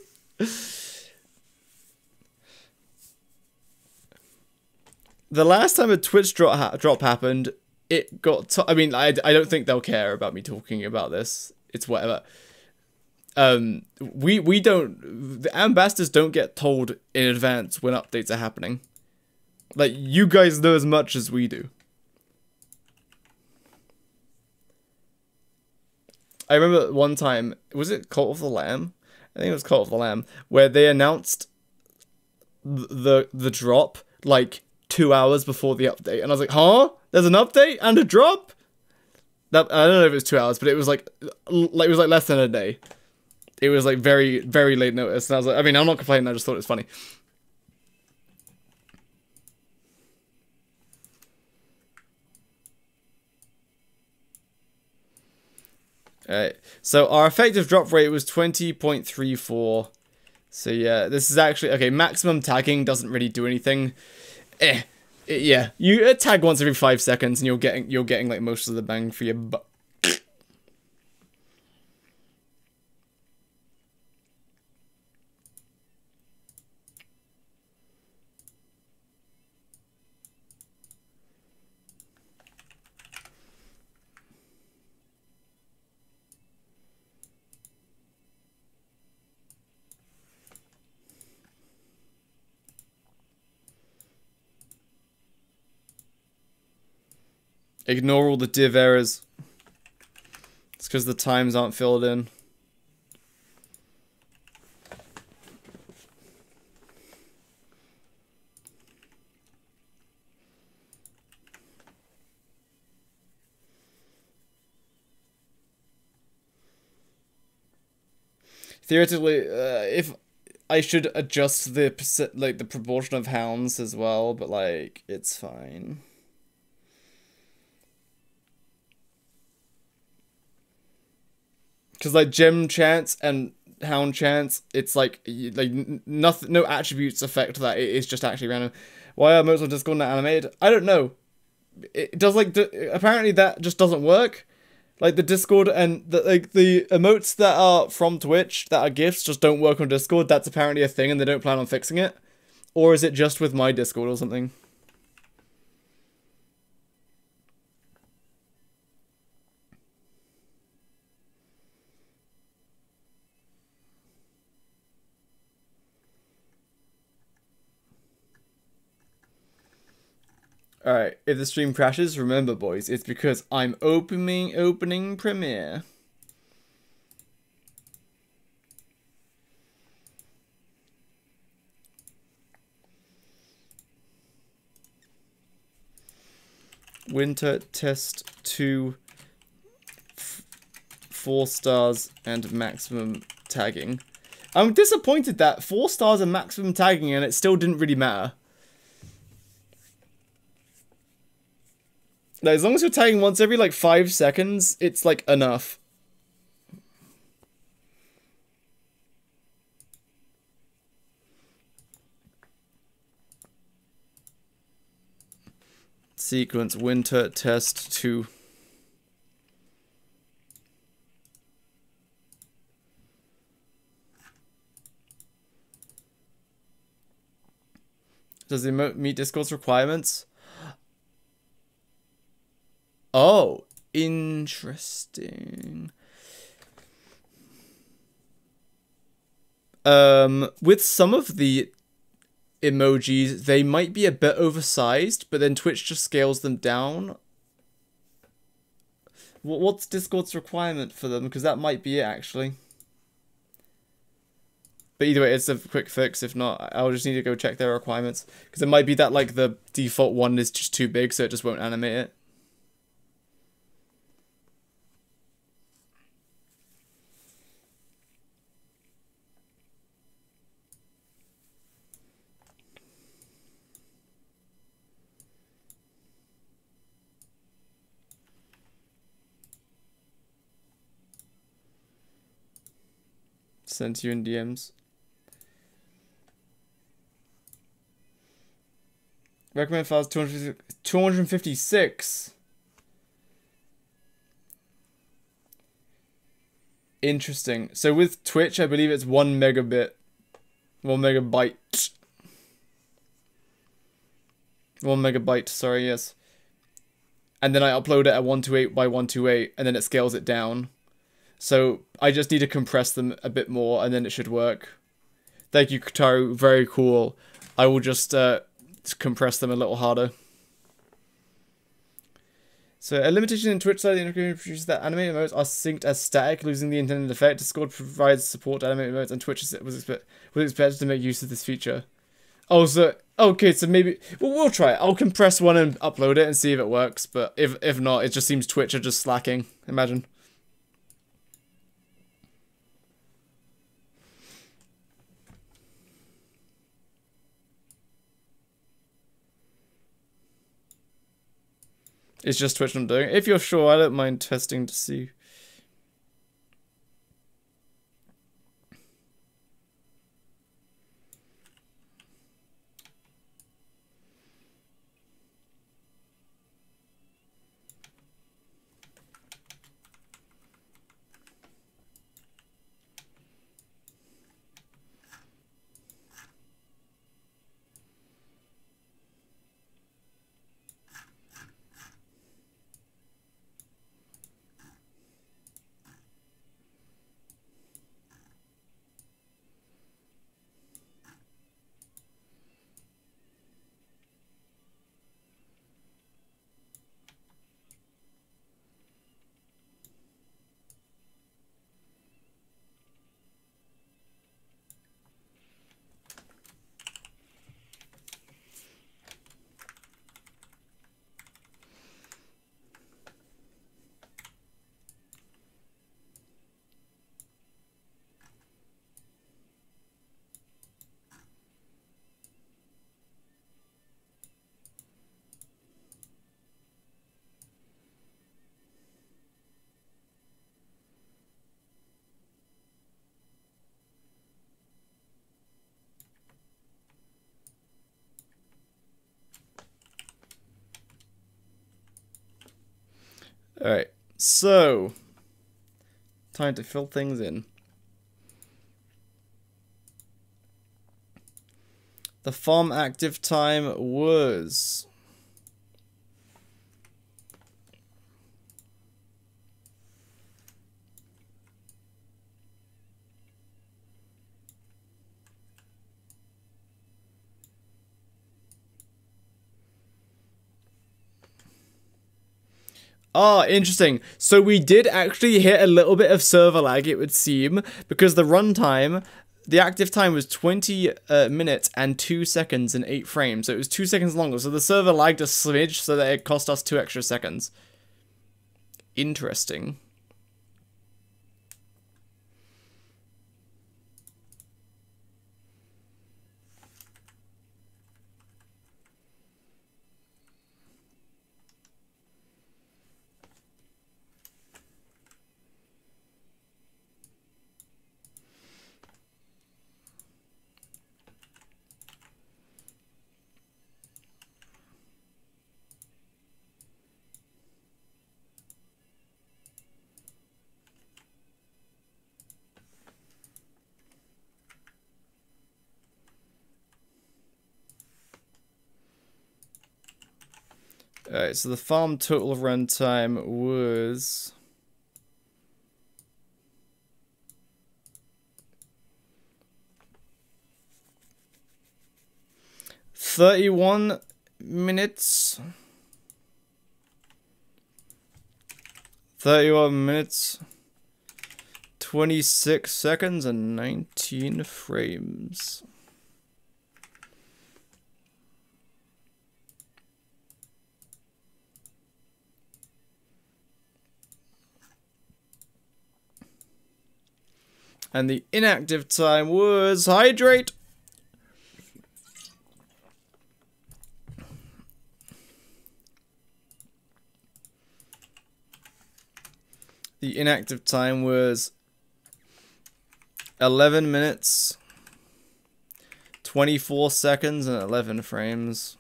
The last time a Twitch drop happened, it got... I mean, I don't think they'll care about me talking about this. It's whatever. we don't, the ambassadors don't get told in advance when updates are happening. Like, you guys know as much as we do. I remember one time, was it Cult of the Lamb? I think it was Cult of the Lamb, where they announced the drop like 2 hours before the update, and I was like, huh? There's an update and a drop? That, I don't know if it was 2 hours, but it was like it was like less than a day. It was like very, very late notice, and I was like, I mean, I'm not complaining, I just thought it was funny. Alright, so our effective drop rate was 20.34. So yeah, this is actually, okay, maximum tagging doesn't really do anything. Yeah, you tag once every 5 seconds and you're getting like most of the bang for your buck. Ignore all the div errors. It's because the times aren't filled in. Theoretically, if I should adjust the the proportion of hounds as well, but like it's fine. Because like gem chance and hound chance, it's like nothing, no attributes affect that. It is just actually random. Why are most of Discord not animated? I don't know. It does like apparently that just doesn't work. Like the Discord and the emotes that are from Twitch that are GIFs just don't work on Discord. That's apparently a thing, and they don't plan on fixing it. Or is it just with my Discord or something? Alright, if the stream crashes, remember boys, it's because I'm opening Premiere. Winter test 2 4 stars and maximum tagging. I'm disappointed that 4 stars and maximum tagging and it still didn't really matter. Like, as long as you're tagging once every like 5 seconds, it's like enough. Sequence winter test 2. Does the emote meet Discord's requirements? Oh, interesting. With some of the emojis, they might be a bit oversized, but then Twitch just scales them down. What's Discord's requirement for them? Because that might be it, actually. But either way, it's a quick fix. If not, I'll just need to go check their requirements. Because it might be that, like, the default one is just too big, so it just won't animate it. Sent to you in DMs. Recommend files 256. Interesting. So with Twitch, I believe it's 1 megabit. 1 megabyte. 1 megabyte, sorry, yes. And then I upload it at 128 by 128, and then it scales it down. So I just need to compress them a bit more, and then it should work. Thank you, Kataru. Very cool. I will just compress them a little harder. So a limitation in Twitch side, the Enquiries produces that animated emotes are synced as static, losing the intended effect. Discord provides support to animated emotes, and Twitch was expected to make use of this feature. Oh, so okay, so maybe we'll try it. I'll compress one and upload it and see if it works. But if not, it just seems Twitch are just slacking. Imagine. It's just Twitch I'm doing. If you're sure, I don't mind testing to see. Alright, so time to fill things in. The farm active time was interesting. So we did actually hit a little bit of server lag, it would seem, because the runtime, the active time was 20 minutes and 2 seconds and 8 frames. So it was 2 seconds longer. So the server lagged a smidge so that it cost us 2 extra seconds. Interesting. Alright, so the farm total runtime was 31 minutes. 31 minutes, 26 seconds, and 19 frames. And the inactive time was hydrate. The inactive time was 11 minutes, 24 seconds, and 11 frames.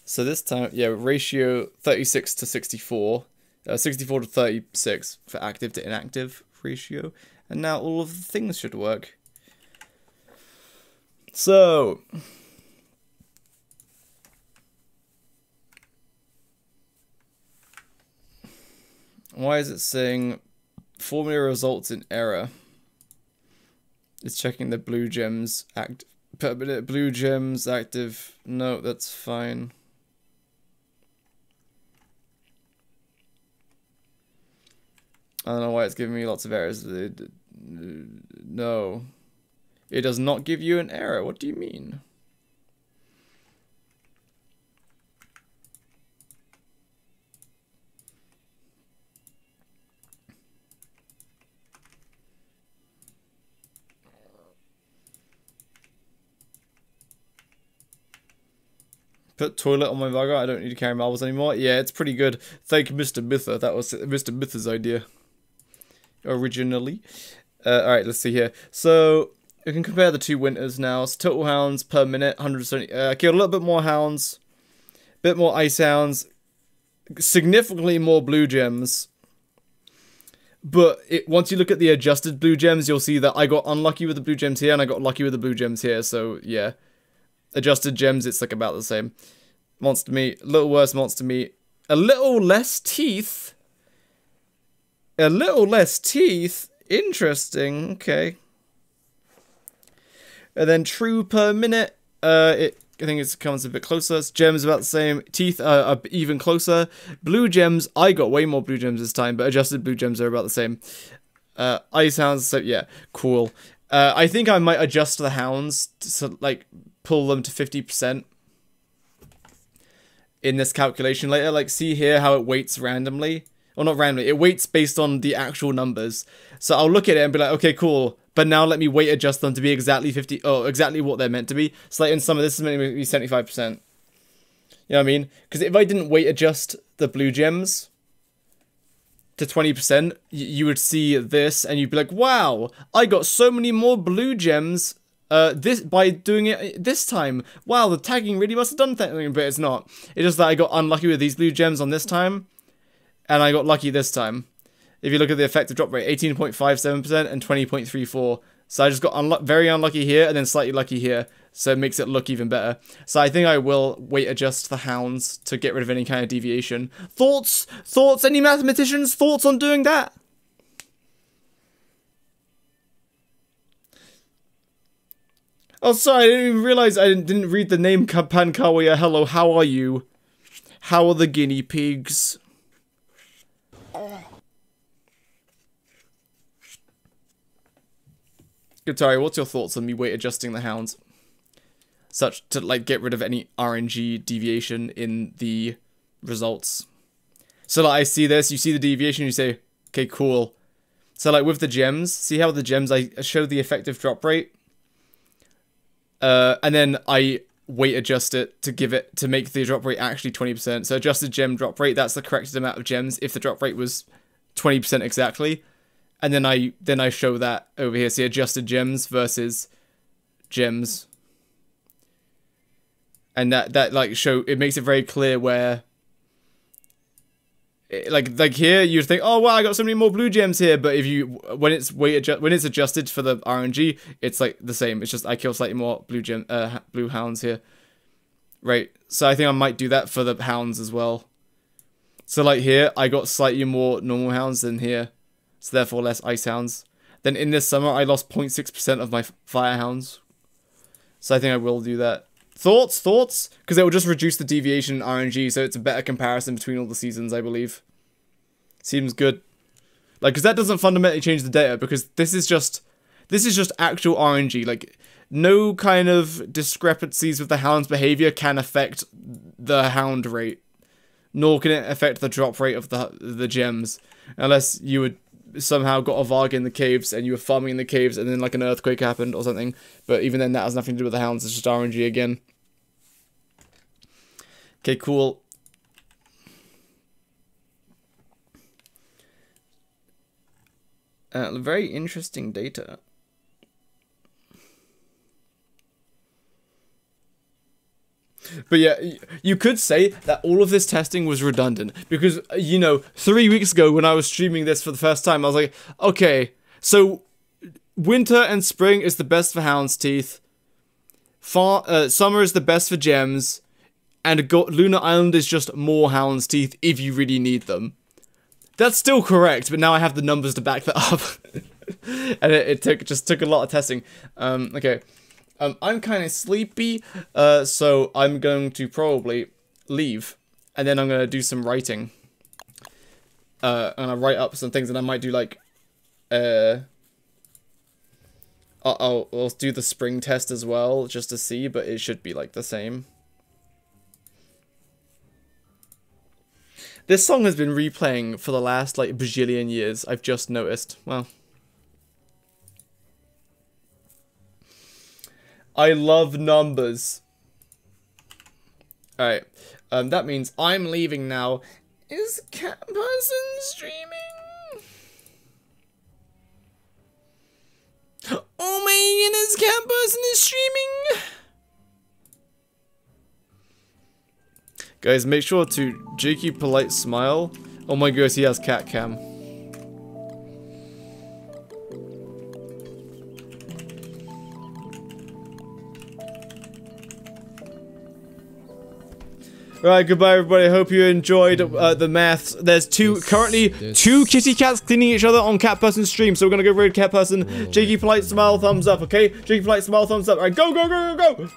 So this time, yeah, ratio 36 to 64. 64 to 36 for active to inactive ratio. And now all of the things should work. So, why is it saying formula results in error? It's checking the blue gems blue gems active. No, that's fine. I don't know why it's giving me lots of errors. No. It does not give you an error. What do you mean? Put toilet on my Varg. I don't need to carry marbles anymore. Yeah, it's pretty good. Thank you, Mr. Mither. That was Mr. Mither's idea. Originally. Alright, let's see here. So, we can compare the two winters now. So, total hounds per minute, 170. Killed a little bit more hounds. Bit more ice hounds. Significantly more blue gems. But once you look at the adjusted blue gems, you'll see that I got unlucky with the blue gems here, and I got lucky with the blue gems here. So, yeah. Adjusted gems, it's like about the same. Monster meat, a little worse monster meat. A little less teeth. A little less teeth. Interesting. Okay. And then true per minute. I think it comes a bit closer. Gems about the same. Teeth are even closer. Blue gems. I got way more blue gems this time, but adjusted blue gems are about the same. Ice hounds. So yeah, cool. I think I might adjust the hounds to like pull them to 50% in this calculation later. Like, see here how it weights randomly. Or not randomly, it weights based on the actual numbers. So I'll look at it and be like, okay, cool. But now let me weight adjust them to be exactly exactly what they're meant to be. So like in some of this is meant to be 75%. You know what I mean? Because if I didn't weight adjust the blue gems to 20%, you would see this and you'd be like, wow, I got so many more blue gems by doing it this time. Wow, the tagging really must have done something, but it's not. It's just that I got unlucky with these blue gems on this time. And I got lucky this time. If you look at the effective drop rate, 18.57% and 20.34%. So I just got very unlucky here and then slightly lucky here. So it makes it look even better. So I think I will weight adjust the hounds to get rid of any kind of deviation. Thoughts? Thoughts? Any mathematicians? Thoughts on doing that? Oh, sorry, I didn't even realize I didn't read the name Pankawaya. Hello, how are you? How are the guinea pigs? Guitari, what's your thoughts on me weight adjusting the hounds? Such to, like, get rid of any RNG deviation in the results. So, like, I see this, you see the deviation, you say, okay, cool. So, like, with the gems, see how the gems, I show the effective drop rate? And then I weight adjust it to make the drop rate actually 20%. So, adjusted gem drop rate, that's the correct amount of gems if the drop rate was 20% exactly. And then I show that over here. See, adjusted gems versus gems. And that like it makes it very clear where like here you'd think, oh wow, I got so many more blue gems here, but if you when it's adjusted for the RNG, it's like the same. It's just I kill slightly more blue hounds here. Right. So I think I might do that for the hounds as well. So like here I got slightly more normal hounds than here. So therefore less ice hounds. Then in this summer, I lost 0.6% of my fire hounds. So I think I will do that. Thoughts? Thoughts? Because it will just reduce the deviation in RNG, so it's a better comparison between all the seasons, I believe. Seems good. Like, because that doesn't fundamentally change the data, because this is just actual RNG. Like, no kind of discrepancies with the hound's behavior can affect the hound rate. Nor can it affect the drop rate of the gems. Unless you would somehow got a Varg in the caves and you were farming in the caves and then like an earthquake happened or something. But even then that has nothing to do with the hounds, it's just RNG again. Okay, cool. Very interesting data. But yeah, you could say that all of this testing was redundant because, you know, 3 weeks ago when I was streaming this for the first time, I was like, okay, so winter and spring is the best for hound's teeth. Summer is the best for gems. And Lunar Island is just more hound's teeth if you really need them. That's still correct, but now I have the numbers to back that up. And it just took a lot of testing. Okay. I'm kind of sleepy, so I'm going to probably leave. And then I'm going to do some writing. And I'll write up some things, and I might do, like, I'll do the spring test as well, just to see, but it should be, like, the same. This song has been replaying for the last, like, bajillion years, I've just noticed. Well. I love numbers. Alright. That means I'm leaving now. Is Cat Person streaming? Oh my goodness, Cat Person is streaming! Guys, make sure to Jakey polite smile. Oh my goodness, he has cat cam. Alright, goodbye everybody. I hope you enjoyed the maths. There's currently two kitty cats cleaning each other on Cat Person's stream, so we're gonna go raid Cat Person. Jakey polite smile, thumbs up, okay? Jakey polite smile, thumbs up. Alright, go, go, go, go, go!